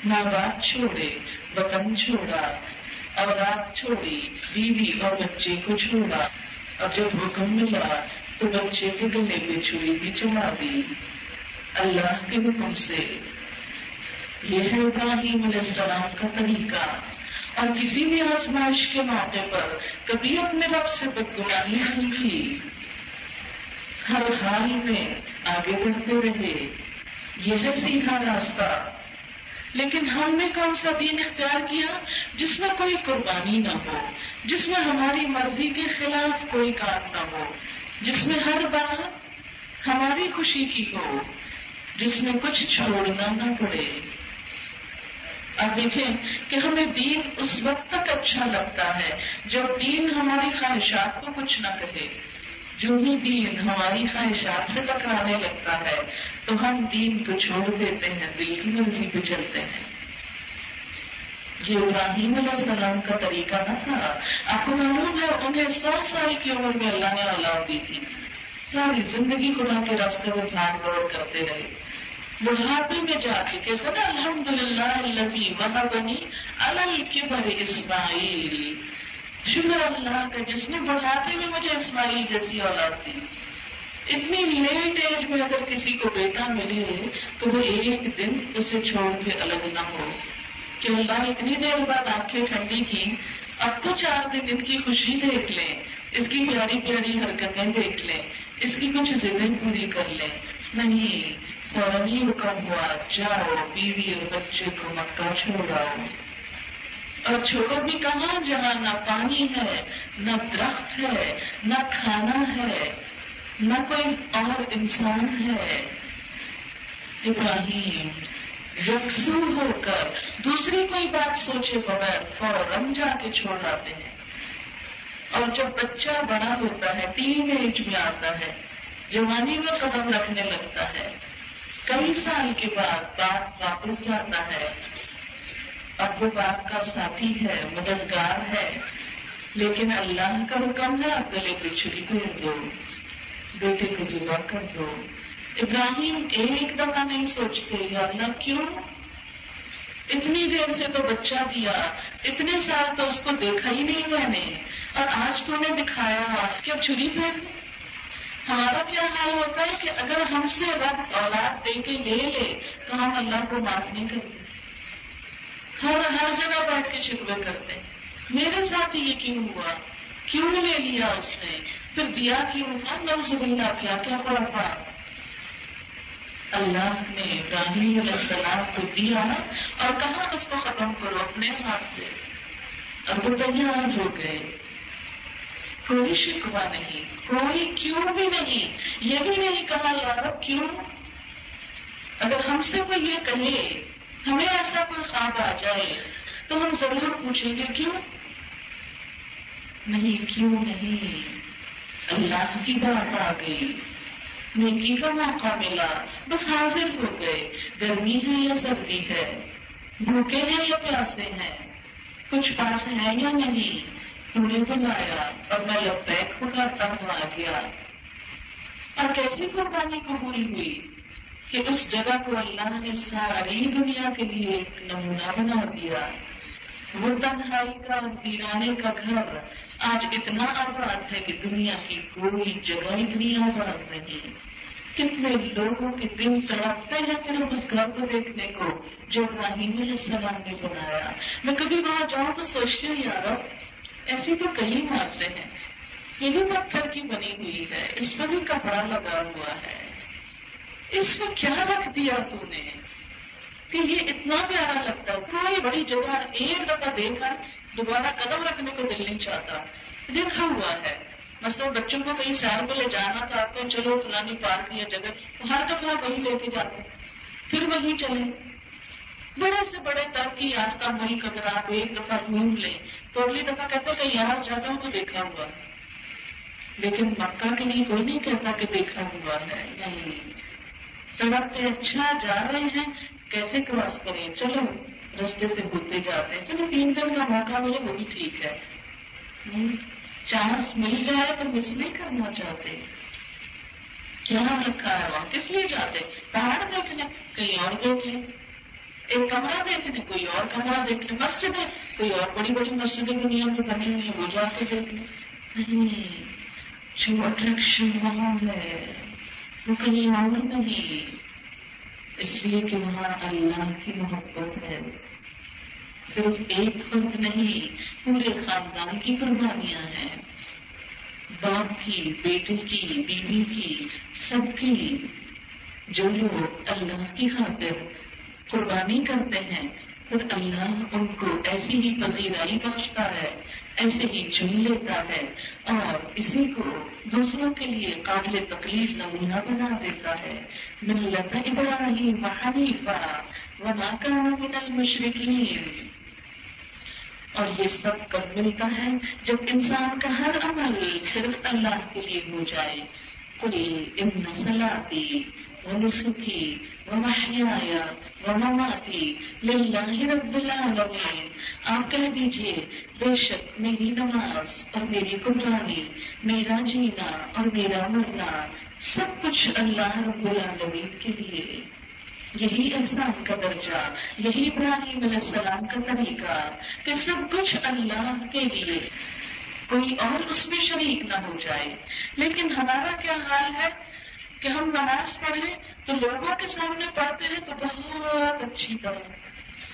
ماں باپ چھوڑے، وطن چھوڑا، اولاد چھوڑی، بیوی اور بچے کو چھوڑا، اور جب حکم ملا تو بچے کے گلے پہ چھری بھی چلا دی اللہ کے حکم سے. یہ ہے ابراہیم علیہ السلام کا طریقہ. اور کسی بھی آزمائش کے موقع پر کبھی اپنے رب سے بدگمانی نہیں کی، ہر حال میں آگے بڑھتے رہے. یہ ہے سیدھا راستہ. لیکن ہم نے کون سا دین اختیار کیا جس میں کوئی قربانی نہ ہو، جس میں ہماری مرضی کے خلاف کوئی کام نہ ہو، جس میں ہر بات ہماری خوشی کی ہو، جس میں کچھ چھوڑنا نہ پڑے. اب دیکھیں کہ ہمیں دین اس وقت تک اچھا لگتا ہے جب دین ہماری خواہشات کو کچھ نہ کہے. جو ہی دین ہماری خواہشات سے ٹکرانے لگتا ہے تو ہم دین کو چھوڑ دیتے ہیں، دل کی مرضی پہ چلتے ہیں. یہ ابراہیم علیہ السلام کا طریقہ نہ تھا. آپ کو معلوم ہے انہیں 100 سال کی عمر میں اللہ نے اولاد دی تھی. ساری زندگی خدا کے راستے میں بھاگ دوڑ کرتے رہے. بڑھاپے میں جا کے کہتے نا الحمدللہ الذی وهبنی علی الکبر اسماعیل، شکر اللہ کا جس نے بڑھاپے میں مجھے اسماعیل جیسی اولاد دی. اتنی لیٹ ایج میں اگر کسی کو بیٹا ملے تو وہ ایک دن اسے چھوڑ کے الگ نہ ہو کہ اللہ نے اتنی دیر بعد آنکھیں ٹھنڈی کی، اب تو 4 دن ان کی خوشی دیکھ لیں، اس کی پیاری پیاری حرکتیں دیکھ لیں، اس کی کچھ ضدیں پوری کر لیں. نہیں، فوراً ہی حکم ہوا جاؤ بیوی اور بچے کو مکہ چھوڑاؤ. اور چھوڑو بھی کہاں جہاں نہ پانی ہے، نہ درخت ہے، نہ کھانا ہے، نہ کوئی اور انسان ہے. ابراہیم یکسو ہو کر دوسری کوئی بات سوچے بغیر فوراً جا کے چھوڑ آتے ہیں. اور جب بچہ بڑا ہوتا ہے، ٹین ایج میں آتا ہے، جوانی میں قدم رکھنے لگتا ہے، کئی سال کے بعد باپ واپس جاتا ہے، اب وہ باپ کا ساتھی ہے، مددگار ہے، لیکن اللہ کا حکم ہے اب گلے پہ چھری پھیر دو، بیٹے کو ذبح کر دو۔ ابراہیم ایک دفعہ نہیں سوچتے یا اللہ کیوں، اتنی دیر سے تو بچہ دیا، اتنے سال تو اس کو دیکھا ہی نہیں میں نے، اور آج تو نے دکھایا، آج کیا چھری پھیر دی؟ ہمارا کیا حال ہوتا ہے کہ اگر ہم سے رب اولاد دے کے لے لے تو ہم اللہ کو معاف نہیں کرتے، ہر جگہ بیٹھ کے شکوے کرتے ہیں، میرے ساتھ یہ کیوں ہوا، کیوں لے لیا اس نے، پھر دیا کیوں تھا، نعوذ باللہ کیا کیا پڑا۔ اللہ نے ابراہیم علیہ السلام کو دیا اور کہا اس کو ختم کرو اپنے ہاتھ سے، اور وہ تیار ہو گئے، کوئی شکوہ نہیں، کوئی کیوں بھی نہیں، یہ بھی نہیں کہا یا رب کیوں۔ اگر ہم سے کوئی یہ کہے، ہمیں ایسا کوئی خواب آ جائے تو ہم ضرور پوچھیں گے کیوں نہیں، کیوں نہیں۔ اللہ کی بات آ گئی، نیکی کا موقع ملا، بس حاضر ہو گئے، گرمی ہے یا سردی ہے، بھوکے ہیں یا پیاسے ہیں، کچھ پاس ہے یا نہیں، تم نے بلایا اور میں لبیک پکارتا ہوں آ گیا۔ اور کیسی قربانی قبول ہوئی کہ اس جگہ کو اللہ نے ساری دنیا کے لیے ایک نمونہ بنا دیا۔ وہ تنہائی کا ویرانے کا گھر آج اتنا آباد ہے کہ دنیا کی کوئی جگہ اتنی آباد نہیں۔ کتنے لوگوں کے دل تڑپتے ہیں صرف اس گھر کو دیکھنے کو جو ابراہیم علیہ السلام نے بنایا۔ میں کبھی وہاں جاؤں تو سوچتی ہوں یار ایسی تو کئی عمارتیں ہیں، یہ بھی پتھر کی بنی ہوئی ہے، اس پر بھی کپڑا لگا ہوا ہے، اس میں کیا رکھ دیا تو نے کہ یہ اتنا پیارا لگتا ہے۔ کوئی بڑی جگہ ایک دفعہ دیکھا دوبارہ قدم رکھنے کو دل نہیں چاہتا، دیکھا ہوا ہے۔ مثلا بچوں کو کہیں سیر کو لے جانا تھا آپ کو، چلو فلانی پارک یا جگہ، ہر دفعہ وہیں لے کے جاتے پھر وہیں چلے، بڑے سے بڑے ترقی یافتہ ملک اگر آپ ایک دفعہ گھوم لیں تو اگلی دفعہ کہتے کہ یہاں جاتا ہوں تو دیکھا ہوا، لیکن مکہ کے لیے کوئی نہیں کہتا کہ دیکھا ہوا ہے، نہیں، تڑپتے اچھا جا رہے ہیں کیسے کراس کریں، چلو رستے سے ہوتے جاتے ہیں، چلو 3 دن کا موقع ملے وہ بھی ٹھیک ہے، چانس مل جائے تو مس نہیں کرنا چاہتے۔ کیا رکھا ہے وہاں، کس لیے جاتے، پہاڑ دیکھنے، کہیں اور دیکھ لیں، ایک کمرہ دیکھنے، کوئی اور کمرہ دیکھنے، مسجدیں، کوئی اور بڑی بڑی مسجدیں دنیا میں بنی ہوئی ہیں وہ جا کے دیکھ لیں، نہیں، جو اٹریکشن وہاں ہے وہ کہیں اور نہیں، اس لیے کہ وہاں اللہ کی محبت ہے، صرف ایک فرد نہیں، پورے خاندان کی قربانیاں ہیں، باپ کی، بیٹے کی، بیوی کی، سب کی۔ جو لوگ اللہ کی خاطر قربانی کرتے ہیں پھر اللہ ان کو ایسی ہی پذیرائی بخشتا ہے، ایسے ہی چن لیتا ہے، اور اسی کو دوسروں کے لیے قابل تقلید نمونہ بنا دیتا ہے۔ ملت ابراہیم حنیفا وما کان من المشرکین۔ اور یہ سب کب ملتا ہے؟ جب انسان کا ہر عمل صرف اللہ کے لیے ہو جائے۔ قل ان صلاتی ونسکی ومحیای ومماتی للہ رب العالمین۔ آپ کہہ دیجئے بے شک میری نماز اور میری قربانی، میرا جینا اور میرا مرنا سب کچھ اللہ رب العالمین کے لیے۔ یہی احسان کا درجہ، یہی ابراہیم علیہ السلام کا طریقہ کہ سب کچھ اللہ کے لیے، کوئی اور اس میں شریک نہ ہو جائے۔ لیکن ہمارا کیا حال ہے کہ ہم نماز پڑھیں تو لوگوں کے سامنے پڑھتے ہیں تو بہت اچھی طرح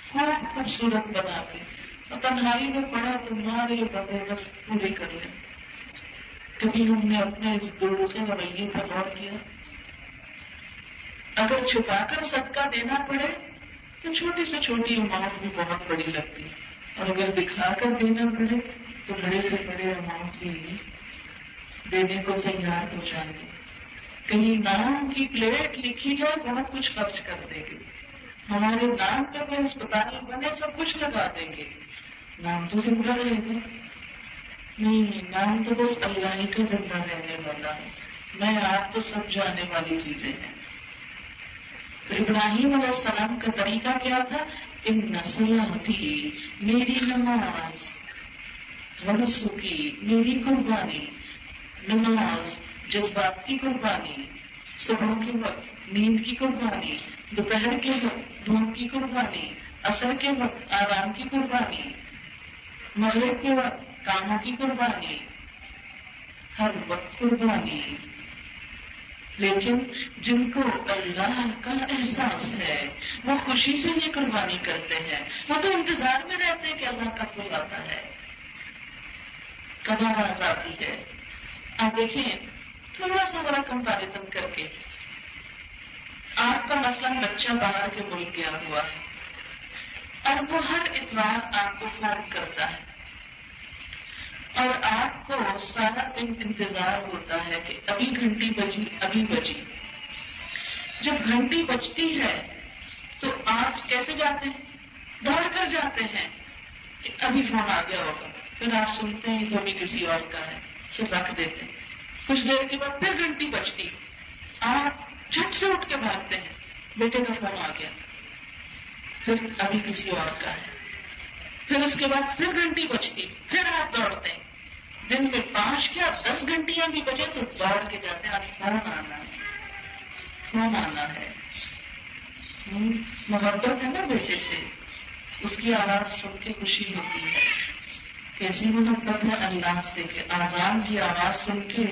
خوب خوبصورت بنا کے، اور تنہائی میں پڑھا تو ہمارے بندے بس پورے کر لیں۔ کبھی ہم نے اپنے اس دوسرے رویے پر غور کیا؟ اگر چھپا کر صدقہ دینا پڑے تو چھوٹی سے چھوٹی اماؤنٹ بھی بہت بڑی لگتی، اور اگر دکھا کر دینا پڑے تو بڑے سے بڑے اماؤنٹ بھی دینے کو تیار ہو جائیں گے۔ کہیں نام کی پلیٹ لکھی جائے بہت کچھ خرچ کر دیں گے، ہمارے نام پہ کوئی اسپتال بنے سب کچھ لگا دیں گے، نام تو زندہ رہے گا نہیں، نام تو بس اللہ ہی کا زندہ رہنے والا ہے۔ میں آپ تو سب جانے والی چیزیں ہیں. تو ابراہیم علیہ السلام کا طریقہ کیا تھا؟ ان صلاتی، میری نماز، ونسکی، میری قربانی. نماز جذبات کی قربانی، صبح کے وقت نیند کی قربانی، دوپہر کے وقت دھوپ کی قربانی، عصر کے وقت آرام کی قربانی، مغرب کے وقت کاموں کی قربانی، ہر وقت قربانی. لیکن جن کو اللہ کا احساس ہے وہ خوشی سے یہ قربانی کرتے ہیں. وہ تو انتظار میں رہتے ہیں کہ اللہ کب بلاتا ہے، کب آواز آتی ہے. آپ دیکھیں تھوڑا سا ذرا کمپیریزن کر کے، آپ کا مثلاً بچہ باہر کے ملک گیا ہوا ہے اور وہ ہر اتوار آپ کو فون کرتا ہے اور آپ کو سارا دن انتظار ہوتا ہے کہ ابھی گھنٹی بجی، ابھی بجی. جب گھنٹی بجتی ہے تو آپ کیسے جاتے ہیں؟ دوڑ کر جاتے ہیں کہ ابھی فون آ گیا ہوگا. پھر آپ سنتے ہیں کہ ابھی کسی اور کا ہے، پھر رکھ دیتے ہیں. کچھ دیر کے بعد پھر گھنٹی بجتی، آپ جھٹ سے اٹھ کے بھاگتے ہیں، بیٹے کا فون آ گیا، پھر ابھی کسی اور کا ہے. پھر اس کے بعد پھر گھنٹی بجتی، پھر آپ دوڑتے ہیں. دن میں 5 کیا 10 گھنٹیاں بھی بجے تو دوڑ کے جاتے ہیں. آپ فون آنا ہے، فون آنا ہے. محبت ہے نا بیٹے سے، اس کی آواز سن کے خوشی ہوتی ہے. کیسی محبت ہے اللہ سے کہ اذان کی آواز سن کے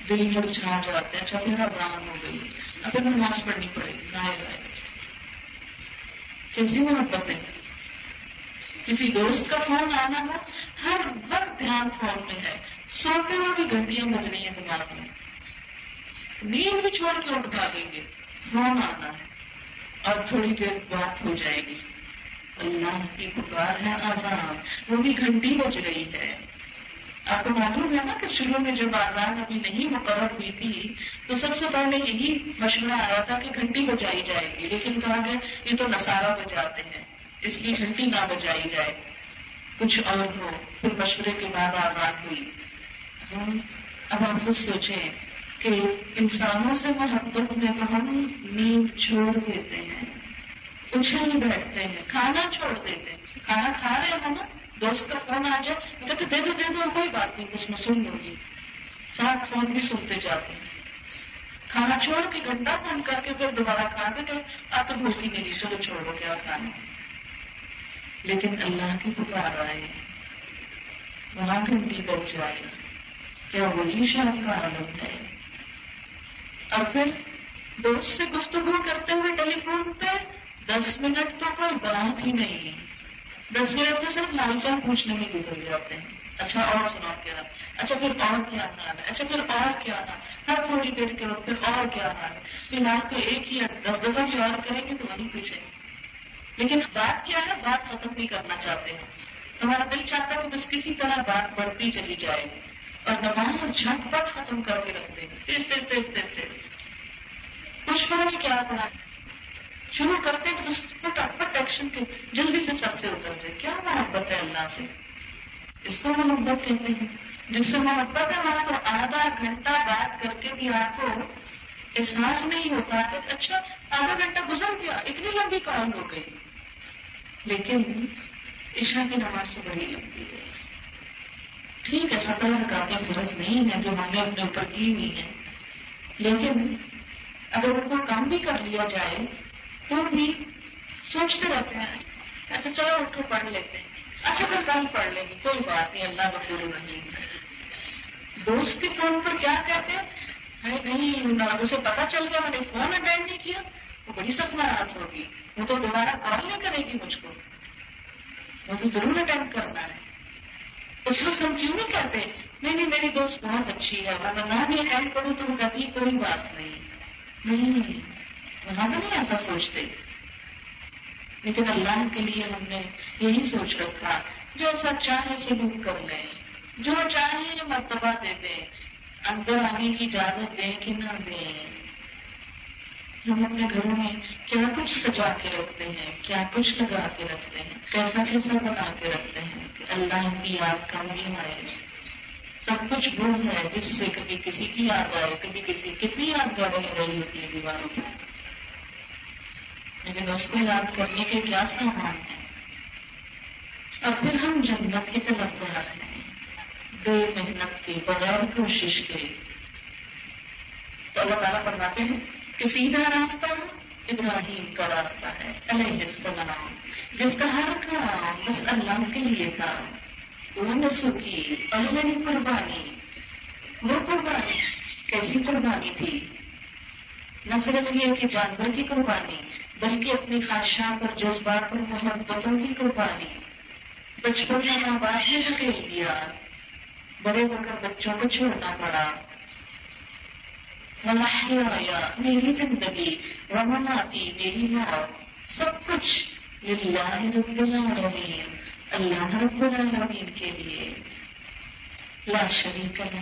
دل مرجھا جاتے ہیں. اچھا پھر اذان ہو گئی، اب پھر نماز پڑھنی پڑے گی. نہ کیسی محبت ہے. کسی دوست کا فون آنا ہو، ہر وقت دھیان فون میں ہے. سوتے ہوئے بھی گھنٹیاں بج رہی ہیں دماغ میں، نیند بھی چھوڑ کے اٹھ بھاگیں گے، فون آنا ہے اور تھوڑی دیر بات ہو جائے گی. اللہ کی پکار ہے اذان، وہ بھی گھنٹی بج رہی ہے. آپ کو معلوم ہے نا کہ شروع میں جب اذان ابھی نہیں مقرر ہوئی تھی تو سب سے پہلے یہی مشورہ آیا تھا کہ گھنٹی بجائی جائے گی، لیکن کہا گیا یہ تو نصارہ بجاتے ہیں اس لیے گھنٹی نہ بجائی جائے، کچھ اور ہو. پھر مشورے کے بعد اذان ہوئی. اب آپ خود سوچیں کہ انسانوں سے محبت میں تو ہم نیند چھوڑ دیتے ہیں، اچھل بیٹھتے ہیں، کھانا چھوڑ دیتے ہیں. کھانا کھا رہے ہیں نا، دوست کا فون آ جائے کہتے دے دو کوئی بات نہیں بس میں سن لوں گی. ساتھ فون بھی سنتے جاتے ہیں. کھانا چھوڑ کے گھنٹہ فون کر کے پھر دوبارہ کھا کے کہ آپ تو بھوک ہی نہیں، چلو چھوڑو کیا کھانا. لیکن اللہ کی پکار آئے، وہاں گھنٹی بج جائے، کیا وہی شام کا عالم ہے. اور پھر دوست سے گفتگو کرتے ہوئے ٹیلی فون پہ 10 منٹ تو کوئی بات ہی نہیں، 10 منٹ تو صرف حال چال پوچھنے میں گزر جاتے ہیں. اچھا اور سناؤ کیا، اچھا پھر اور کیا حال ہے، اچھا پھر اور کیا حال، ہر تھوڑی دیر کے وقت پھر اور کیا حال ہے. فی الحال تو ایک ہی 10 دفعہ بھی اور کریں گے تو وہی پیچھے. لیکن بات کیا ہے، بات ختم نہیں کرنا چاہتے ہیں. ہمارا دل چاہتا ہے کہ بس کسی طرح بات بڑھتی چلی جائے اور نماز جھٹ پٹ ختم کر کے رکھتے ہیں، تیز تیز تیز تیز تیز. کچھ نہیں کیا پڑا شروع کرتے تو بس فٹافٹ ایکشن کے جلدی سے سر سے اتر جائے. کیا محبت ہے اللہ سے، اس کو محبت کہتے ہیں. جس سے محبت ہے وہاں تو آدھا گھنٹہ بات کر کے بھی آپ کو احساس نہیں ہوتا کہ اچھا آدھا گھنٹہ گزر گیا، اتنی لمبی کال ہو گئی. لیکن عشاء کی نماز سے بڑی لمبی ہے. ٹھیک ہے 17 رکعتیں فرض نہیں ہے جو ہم نے اپنے اوپر کی ہوئی ہیں، لیکن اگر ان کو کم بھی کر لیا جائے تو بھی سوچتے رہتے ہیں اچھا چلو اٹھ کے پڑھ لیتے ہیں، اچھا پھر کل پڑھ لیں گے، کوئی بات نہیں اللہ غفور رحیم. دوست کے فون پر کیا کہتے ہیں، نہیں اسے پتا چل گیا میں نے فون اٹینڈ نہیں کیا، وہ بڑی سخت ناراض ہوگی، وہ تو دوبارہ کال نہیں کرے گی مجھ کو، وہ تو ضرور اٹینڈ کرنا ہے. اس وقت ہم کیوں نہیں کہتے نہیں میری دوست بہت اچھی ہے، میں نہ بھی اٹینڈ کروں تو وہ کہتی کوئی بات نہیں. نہیں وہاں تو نہیں ایسا سوچتے. لیکن اللہ کے لیے ہم نے یہی سوچ رکھا جو سب چاہے سلوک کر لیں، جو چاہے مرتبہ دے دیں، اندر آنے کی اجازت دیں کہ نہ دیں. ہم اپنے گھروں میں کیا کچھ سجا کے رکھتے ہیں، کیا کچھ لگا کے رکھتے ہیں، کیسا کیسا بنا کے رکھتے ہیں کہ اللہ کی یاد کم بھی آئے. سب کچھ وہ ہے جس سے کبھی کسی کی یاد آئے، کبھی کسی، کتنی یادگاریں رہی ہوتی ہیں دیواروں پر، لیکن اس کو یاد کرنے کے کیا سامان ہے. اور پھر ہم جنت کی طرف بڑھ رہے ہیں بے محنت کے، بغیر کوشش کے. تو اللہ تعالیٰ فرماتے ہیں کہ سیدھا راستہ ابراہیم کا راستہ ہے علیہ السلام، جس کا ہر کام بس اللہ کے لیے تھا. وہ نسخی اور میری قربانی. وہ قربانی کیسی قربانی تھی؟ نہ صرف یہ کہ جانور کی قربانی، بلکہ اپنی خواہشات اور جذبات اور محبتوں کی قربانی. بچپن میں ماں باپ نے دھکیل دیا، بڑے ہو کر بچوں کو چھوڑنا پڑا. وَمَحْيَايَ میری زندگی، وَمَمَاتِي میری موت، سب کچھ لِلَّهِ رَبِّ الْعَالَمِينَ اللہ رب العالمین کے لیے. لا شریک لہ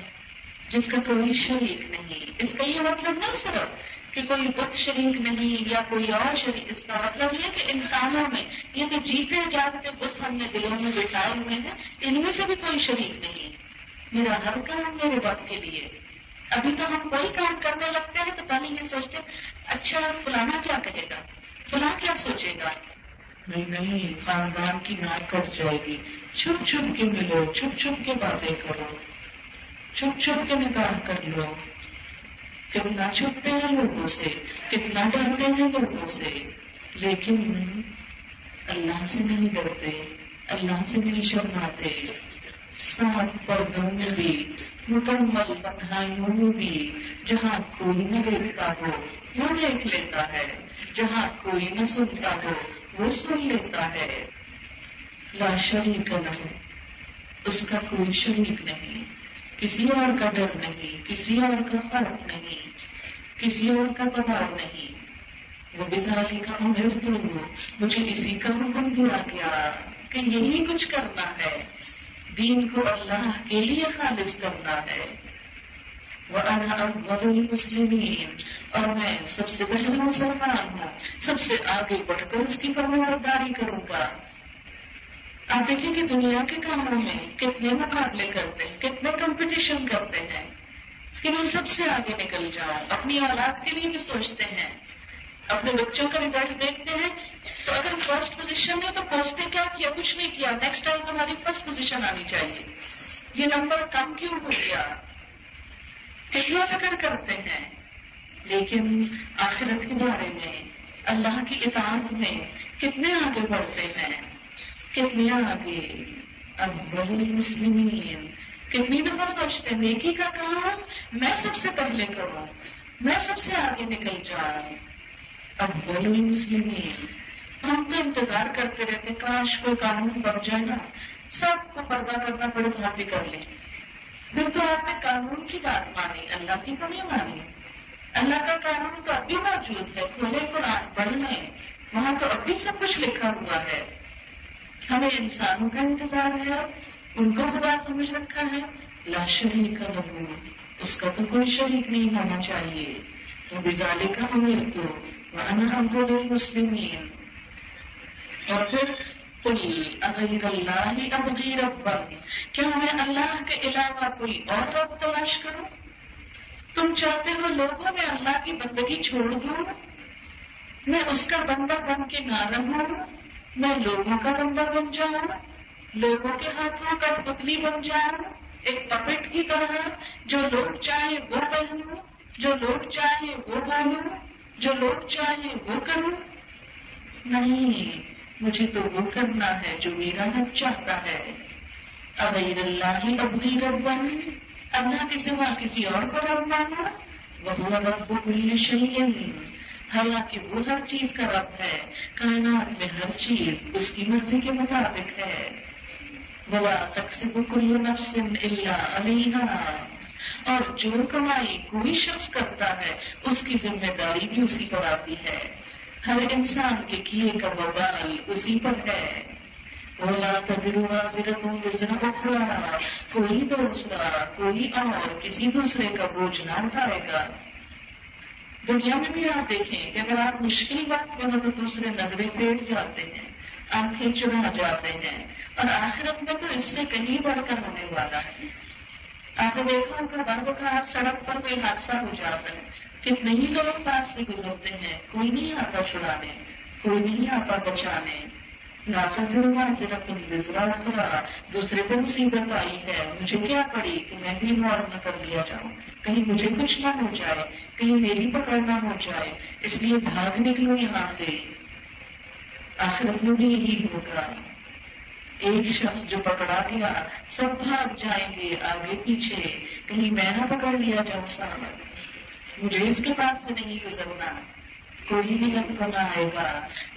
جس کا کوئی شریک نہیں. اس کا یہ مطلب نہیں صرف کہ کوئی بت شریک نہیں یا کوئی اور شریک، اس کا مطلب یہ کہ انسانوں میں یہ جو جیتے جاگتے بت ہم نے دلوں میں بٹھائے ہوئے ہیں، ان میں سے بھی کوئی شریک نہیں. میرا ہر کام میرے رب کے لیے. ابھی تو ہم کوئی کام کرنے لگتے ہیں تو پہلے یہ سوچتے اچھا فلانا کیا کہے گا، فلاں کیا سوچے گا. نہیں، خاندان کی ناک کٹ جائے گی. چھپ چھپ کے ملو، چھپ چھپ کے باتیں کرو، چھپ چھپ کے نکاح کر لو. کتنا چھپتے ہیں لوگوں سے، کتنا ڈرتے ہیں لوگوں سے، لیکن اللہ سے نہیں ڈرتے، اللہ سے نہیں شرماتے. ساتھ پردوں میں بھی، مکمل تنہائیوں میں بھی، جہاں کوئی نہ دیکھتا ہو وہ دیکھ لیتا ہے، جہاں کوئی نہ سنتا ہو وہ سن لیتا ہے. لا شریک لہ اس کا کوئی شریک نہیں، کسی اور کا ڈر نہیں، کسی اور کا خوف نہیں، کسی اور کا دباؤ نہیں. وہ بذالک امرت مجھے اسی کا حکم دیا گیا کہ یہی کچھ کرنا ہے، دین کو اللہ کے لیے خالص کرنا ہے. وَأَنَا أَوَّلُ الْمُسْلِمِينَ اور میں سب سے پہلے مسلمان ہوں، سب سے آگے بڑھ کر اس کی فرمانبرداری کروں گا. آپ دیکھیں کہ دنیا کے کاموں میں کتنے مقابلے کرتے ہیں، کتنے کمپٹیشن کرتے ہیں کہ میں سب سے آگے نکل جاؤں. اپنی اولاد کے لیے بھی سوچتے ہیں. اپنے بچوں کا رزلٹ دیکھتے ہیں تو اگر فرسٹ پوزیشن ہے تو کوستے کیا کیا، کچھ نہیں کیا، نیکسٹ ٹائم ہماری فرسٹ پوزیشن آنی چاہیے. یہ نمبر کم کیوں ہو گیا؟ کتنا فکر کرتے ہیں، لیکن آخرت کے بارے میں، اللہ کی اطاعت میں کتنے آگے بڑھتے ہیں، کتنے آگے. اول المسلمین کتنی دفعہ سوچتے ہیں نیکی کا کام میں سب سے پہلے کروں، میں سب سے آگے نکل جاؤں. اول المسلمین ہم تو انتظار کرتے رہتے کاش کوئی قانون بن جائے نا، سب کو پردہ کرنا پڑے تو ہم بھی کر لیں. پھر تو آپ نے قانون کی بات مانی، اللہ کی تو نہیں مانی. اللہ کا قانون تو اب بھی موجود ہے، کھولے قرآن پڑھ لیں، وہاں تو اب بھی سب کچھ لکھا ہوا ہے. ہمیں انسانوں کا انتظار ہے، ان کو خدا سمجھ رکھا ہے. لا شریک لہ اس کا تو کوئی شریک نہیں ہونا چاہیے. تو بذالک امرت وَأَنَا أَوَّلُ الْمُسْلِمِينَ. اور پھر قُلْ أَغَيْرَ اللَّهِ أَبْغِي رَبًّا کیا میں اللہ کے علاوہ کوئی اور رب تلاش کروں؟ تم چاہتے ہو لوگوں میں اللہ کی بندگی چھوڑ دوں، میں اس کا بندہ بن کے نہ رہوں، میں لوگوں کا بندہ بن جاؤں، لوگوں کے ہاتھوں کا پتلی بن جاؤں، ایک پپٹ کی طرح جو لوگ چاہیں وہ پہنوں، جو لوگ چاہیں وہ بولوں، جو لوگ چاہیں وہ کروں. نہیں، مجھے تو وہ کرنا ہے جو میرا رب چاہتا ہے. اغیر اللہ ابغی ربا اللہ کے سوا کسی اور کو رب مانا. وہو رب کل شیء حالانکہ وہ ہر چیز کا رب ہے، کائنات میں ہر چیز اس کی مرضی کے مطابق ہے. ولا تکسب کل نفس الا علیہا اور جو کمائی کوئی شخص کرتا ہے اس کی ذمہ داری بھی اسی پر آتی ہے. ہر انسان کے کیے کا وبال اسی پر ہے. وَلَا تَزِرُ وَازِرَةٌ وِزْرَ أُخْرَىٰ کوئی دوسرا کوئی اور کسی دوسرے کا بوجھ نہ اٹھائے گا. دنیا میں بھی آپ دیکھیں کہ اگر آپ مشکل وقت میں ہو تو دوسرے نظریں پھیر جاتے ہیں، آنکھیں چرا جاتے ہیں، اور آخرت میں تو اس سے کہیں بڑھ کر ہونے والا ہے. آپ نے دیکھا ہوگا بعض اوقات سڑک پر کوئی حادثہ ہو جاتا ہے، کتنے ہی لوگ پاس سے گزرتے ہیں، کوئی نہیں آتا چھڑانے، کوئی نہیں آتا بچانے. ذرا تم وزرا خورا، دوسرے کو مصیبت آئی ہے، مجھے کیا پڑی کہ میں بھی انوالو نہ کر لیا جاؤں، کہیں مجھے کچھ نہ ہو جائے، کہیں میری پکڑ نہ ہو جائے، اس لیے بھاگ نکلو یہاں سے. آخرت میں بھی یہی ہوگا. ایک شخص جو پکڑا گیا، سب بھاگ جائیں گے آگے پیچھے، کہیں میں نہ پکڑ لیا جاؤں سامنے، مجھے اس کے پاس سے نہیں گزرنا. کوئی بھی لطف نہ آئے گا.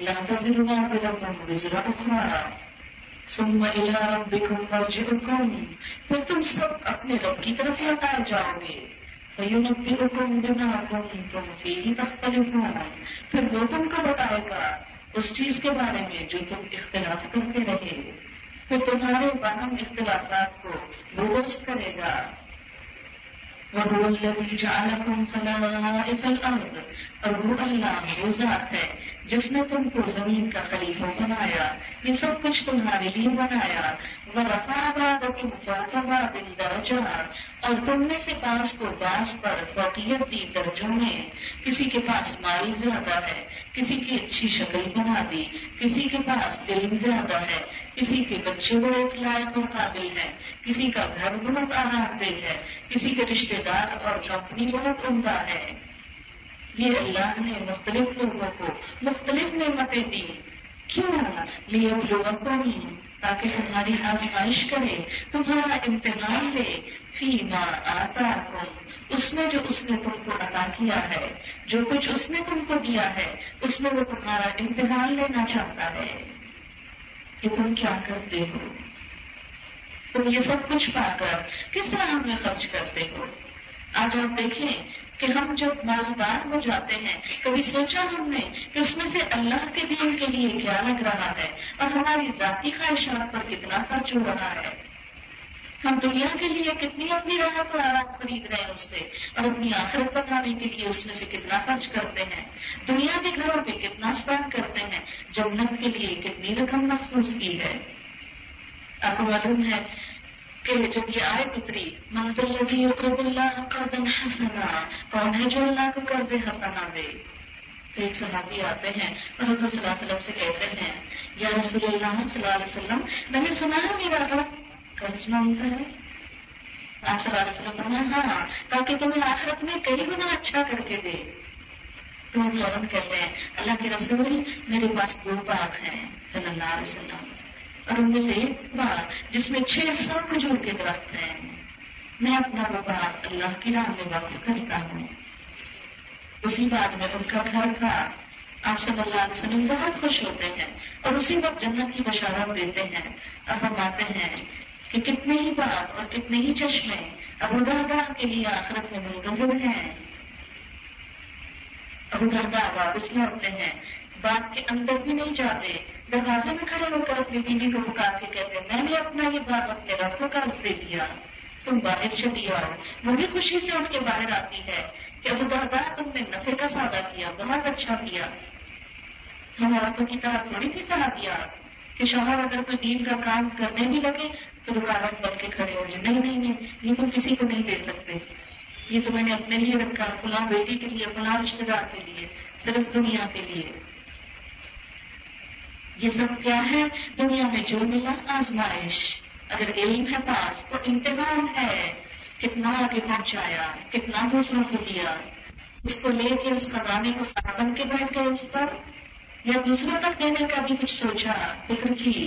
لا تزر وازرة وزر أخرى ثم إلى ربكم مرجعكم، پھر تم سب اپنے رب کی طرف لوٹائے جاؤ گے. فينبئكم بما كنتم فيه تختلفون، پھر وہ تم کو بتائے گا اس چیز کے بارے میں جو تم اختلاف کرتے رہے، پھر تمہارے باہم اختلافات کو وہ درست کرے گا. وَهُوَ الَّذِي جَعَلَكُمْ خَلَائِفَ الْأَرْضِ، اور وہ اللہ وہ ذات ہے جس نے تم کو زمین کا خلیفہ بنایا، یہ سب کچھ تمہارے لیے بنایا. وَرَفَعَ بَعْضَكُمْ فَوْقَ بَعْضٍ دَرَجَاتٍ، اور تم میں سے بعض کو بعض پر فوقیت دی درجوں میں. کسی کے پاس مال زیادہ ہے، کسی کی اچھی شکل بنا دی، کسی کے پاس علم زیادہ ہے، کسی کے بچے بہت لائق اور قابل ہیں، کسی کا گھر بہت آرام دہ ہے، کسی کے رشتے دار اور کمپنی بہت عمدہ ہے. یہ اللہ نے مختلف لوگوں کو مختلف نعمتیں دی. کیوں؟ لیبلوکم، تاکہ تمہاری آزمائش کرے، تمہارا امتحان لے. فیما آتاکم، اس میں جو اس نے تم کو عطا کیا ہے، جو کچھ اس نے تم کو دیا ہے، اس میں وہ تمہارا امتحان لینا چاہتا ہے کہ تم کیا کرتے ہو. تم یہ سب کچھ پا کر کس طرح ہمیں خرچ کرتے ہو. آج آپ دیکھیں کہ ہم جب مالدار ہو جاتے ہیں، کبھی سوچا ہم نے کہ اس میں سے اللہ کے دین کے لیے کیا لگ رہا ہے اور ہماری ذاتی خواہشات پر کتنا خرچ ہو رہا ہے. ہم دنیا کے لیے کتنی اپنی راحت اور آرام خرید رہے ہیں اس سے، اور اپنی آخرت بنانے کے لیے اس میں سے کتنا خرچ کرتے ہیں. دنیا کے گھروں پہ کتنا اسپینڈ کرتے ہیں، جنت کے لیے کتنی رقم مخصوص کی ہے. آپ کو معلوم ہے کہ جب یہ آیت اتری من ذا الذی یقرض اللہ قرضا حسنا، کون ہے جو اللہ کو قرض حسنا دے، تو ایک صحابی آتے ہیں اور حضور صلی اللہ علیہ وسلم سے کہتے ہیں یا رسول اللہ صلی اللہ علیہ وسلم، میں نے سنا ہے میرا رب قرض مانگتا ہے. آپ صلی اللہ علیہ وسلم فرمایا ہاں، تاکہ تمہیں آخرت میں کئی گنا اچھا کر کے دے. تو ہم فوراً کہتے ہیں اللہ کے رسول میرے پاس 2 باغ ہیں صلی اللہ علیہ وسلم، اور ان میں سے ایک باغ جس میں 600 کھجور کے درخت ہیں، میں اپنا وہ باغ اللہ کی راہ میں وقف کرتا ہوں. اسی باغ میں ان کا گھر تھا. آپ صلی اللہ علیہ وسلم بہت خوش ہوتے ہیں اور اسی وقت جنت کی بشارت دیتے ہیں. اب ہم آتے ہیں کہ کتنے ہی باغ اور کتنے ہی چشمے ابو درداء کے لیے آخرت میں منتظر ہیں. ابو درداء واپس لوٹتے ہیں، باغ کے اندر بھی نہیں جاتے، دروازے میں کھڑے ہو کر اپنی بیوی کو پکار کے کہتے ہیں میں نے اپنا یہ باغ اپنے رب کو قرض دے دیا، تم باہر چلی آؤ. وہ بھی خوشی سے اٹھ کے باہر آتی ہے کہ ابو درداء تم نے نفع کا سودا کیا، بہت اچھا کیا. ہم عورتوں کی طرح تھوڑی تھی صلاحیت کہ شوہر اگر کوئی دین کا کام کرنے بھی لگے تو رکاوٹ بن کے کھڑے ہو جائے، نہیں نہیں نہیں یہ تم کسی کو نہیں دے سکتے، یہ تو میں نے اپنے لیے رکھا، فلاں بیٹی کے لیے، فلاں رشتے دار کے لیے، صرف دنیا کے لیے. یہ سب کیا ہے؟ دنیا میں جو ملا آزمائش. اگر علم ہے پاس تو امتحان ہے، کتنا آگے پہنچایا، کتنا دوسروں کو دیا، اس کو لے کے اس خزانے کو ساتھ بن کے بیٹھ گئے اس پر، یا دوسروں تک دینے کا بھی کچھ سوچا، فکر کی.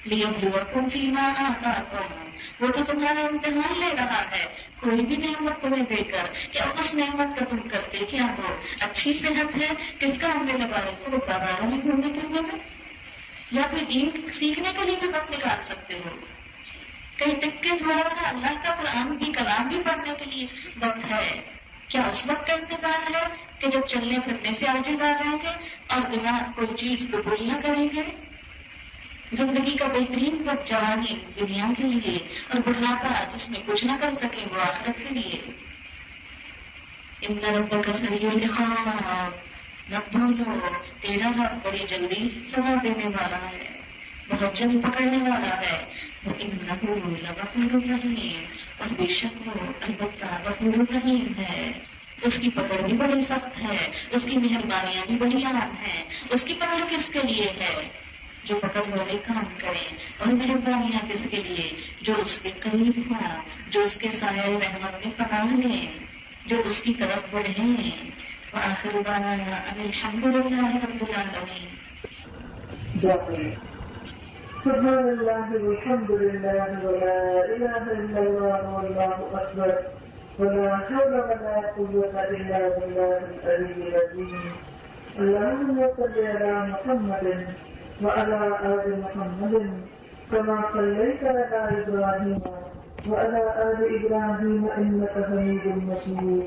لیبلوکم فیما آتاکم، وہ تو تمہارا امتحان لے رہا ہے کوئی بھی نعمت تمہیں دے کر کہ اب اس نعمت کا تم کرتے کیا ہو. اچھی صحت ہے، کس کا ہمیں لگا ہے، صرف بازاروں میں گھومنے پھرنے میں، یا کوئی دین سیکھنے کے لیے بھی وقت نکال سکتے ہو، کہیں ٹک کے تھوڑا سا اللہ کا قرآن بھی کلام بھی پڑھنے کے لیے وقت ہے. کیا اس وقت کا انتظار ہے کہ جب چلنے پھرنے سے عاجز آ جائیں گے اور دماغ کوئی چیز قبول نہ کریں گے؟ زندگی کا بہترین وقت جوانی دنیا کے لیے اور بڑھاپا جس میں کچھ نہ کر سکے وہ آخرت کے لیے. ان ربک سریع العقاب، مت بھولو تیرا رب بڑی جلدی سزا دینے والا ہے، بہت جلد پکڑنے والا ہے. وَإِنَّهُ لَغَفُورٌ رَحِيمٌ، اور بے شک وہ البتہ غفور رحیم ہے، اس کی پکڑ بھی بڑی سخت ہے، اس کی مہربانیاں بھی بڑی عام ہیں۔ اس کی پکڑ کس کے لیے ہے؟ جو پکڑ والے کام کریں، اور مہربانیاں کس کے لیے؟ جو اس کے قریب ہوں، جو اس کے سایہ رحمت میں پناہ لیں، جو اس کی طرف بڑھیں۔ وآخر دعوانا ان الحمد للہ رب العالمین۔ سبحان اللہ والحمد للہ ولا الہ الا اللہ واللہ اکبر ولا حول ولا قوة الا باللہ العلی العظیم۔ اللہم صل علی محمد وعلى آل محمد كما صليت على إبراهيم وعلى آل إبراهيم إنك حميد مجيد۔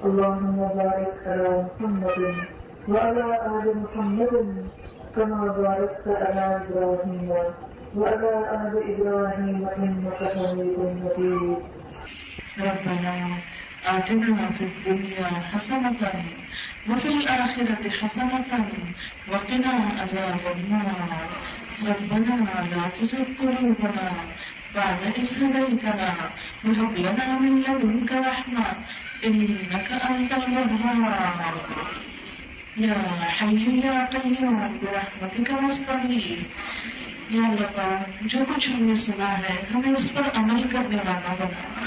اللهم بارك على محمد وعلى آل محمد كما باركت على إبراهيم وعلى آل إبراهيم إنك حميد مجيد۔ ربنا آتنا في الدنيا حسنة وفي الآخرة حسنة وقنا عذاب النار۔ ربنا لا تزغ قلوبنا بعد إذ هديتنا وهب لنا من لدنك رحمة إنك أنت الوهاب۔ یا حی یا قیوم برحمتک نستغیث۔ یا اللہ تعالی جو کچھ ہم نے سنا ہے ہمیں اس پر عمل کرنے والا بنا۔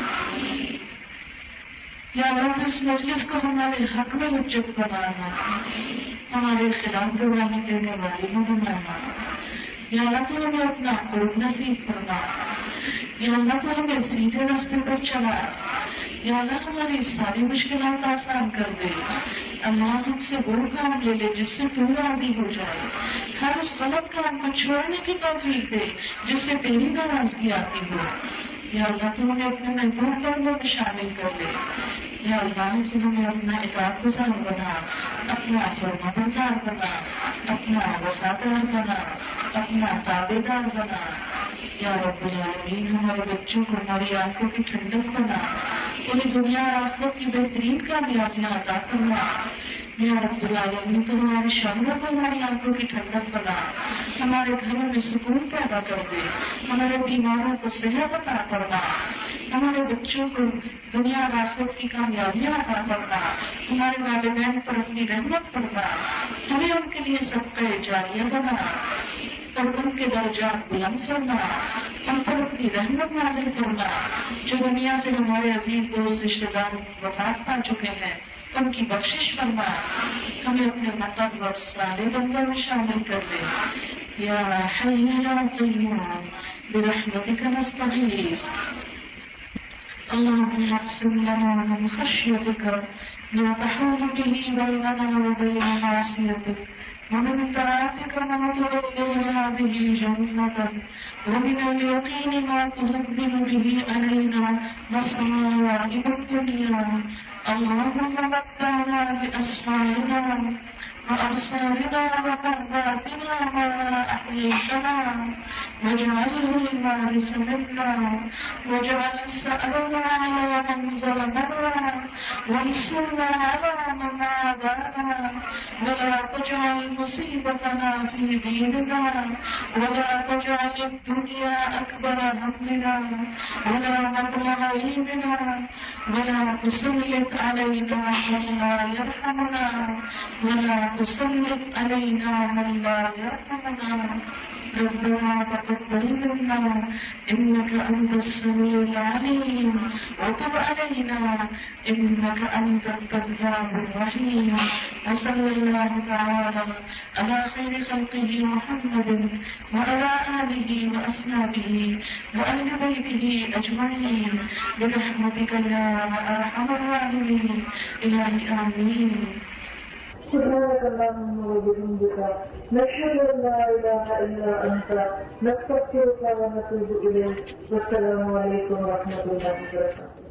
یا اللہ تو اس مجلس کو ہمارے حق میں حجت بنانا، ہمارے خلاف گواہی دینے والی ہوں بنانا۔ یا اللہ تو ہمیں اپنا قرب نصیب فرما۔ یا اللہ تو ہمیں سیدھے راستے پر چلا۔ یا اللہ ہماری ساری مشکلات آسان کر دے۔ اللہ ہم سے وہ کام لے لے جس سے تو راضی ہو جائے، ہر اس غلط کام کو چھوڑنے کی توفیق دے جس سے تیری ناراضگی آتی ہو۔ یا اللہ تو ہمیں اپنے محبوب بندوں میں شامل کر لے۔ یا اللہ تو ہمیں اپنا اطاعت گزار بنا، اپنا فرما بردار بنا، اپنا وفادار بنا، اپنا تابعدار بنا۔ یا رب العالمین ہمارے بچوں کو ہماری آنکھوں کی ٹھنڈک بنا، انہیں دنیا اور آخرت کی بہترین کامیابیاں عطا فرما۔ یا رب العالمین تو ہمارے شوہروں کو ہماری آنکھوں کی ٹھنڈک بنا، ہمارے گھروں میں سکون پیدا کر دے، ہمارے بیماروں کو صحت عطا فرما، ہمارے بچوں کو دنیا اور آخرت کی کامیابیاں عطا فرما، ہمارے والدین پر اپنی رحمت فرما، ہمیں ان کے لیے صدقہ جاریہ بنا اور ان کے درجات بلند فرما، ان پر اپنی رحمت نازل فرما۔ جو دنیا سے ہمارے عزیز دوست رشتے دار وفات پا چکے ہیں ان کی بخشش فرما، ہمیں اپنے مطلب اور صالح بندوں میں شامل کر دے۔ یا حی یا قیوم برحمتک نستغیث۔ اللهم اقسم لنا من خشيتك ما تحول به بيننا وبين معصيتك، ومن طاعتك ما تبلغنا به جنتك، ومن اليقين ما تهون به علينا مصائب الدنيا۔ اللهم متعنا بأسماعنا وأبصارنا وقواتنا ما أحييتنا، واجعله الوارث منا، واجعل ثأرنا على من ظلمنا، وانصرنا على من عادانا، ولا تجعل مصيبتنا في ديننا، ولا تجعل الدنيا أكبر همنا ولا مبلغ علمنا، ولا تسلط علينا من لا يرحمنا، ولا تسلط علينا من لا يرحمنا۔ ربنا تقبل منا إنك أنت السميع العليم، وتب علينا إنك أنت التواب الرحيم۔ وصلى الله تعالى على خير خلقه محمد وعلى آله وأصحابه وأهل بيته أجمعين برحمتك يا أرحم الراحمين۔ إلهي آمين۔ سبحانك اللهم وبحمدك نشهد أن لا إله إلا أنت نستغفرك ونتوب إليك۔ والسلام عليكم ورحمة الله وبركاته۔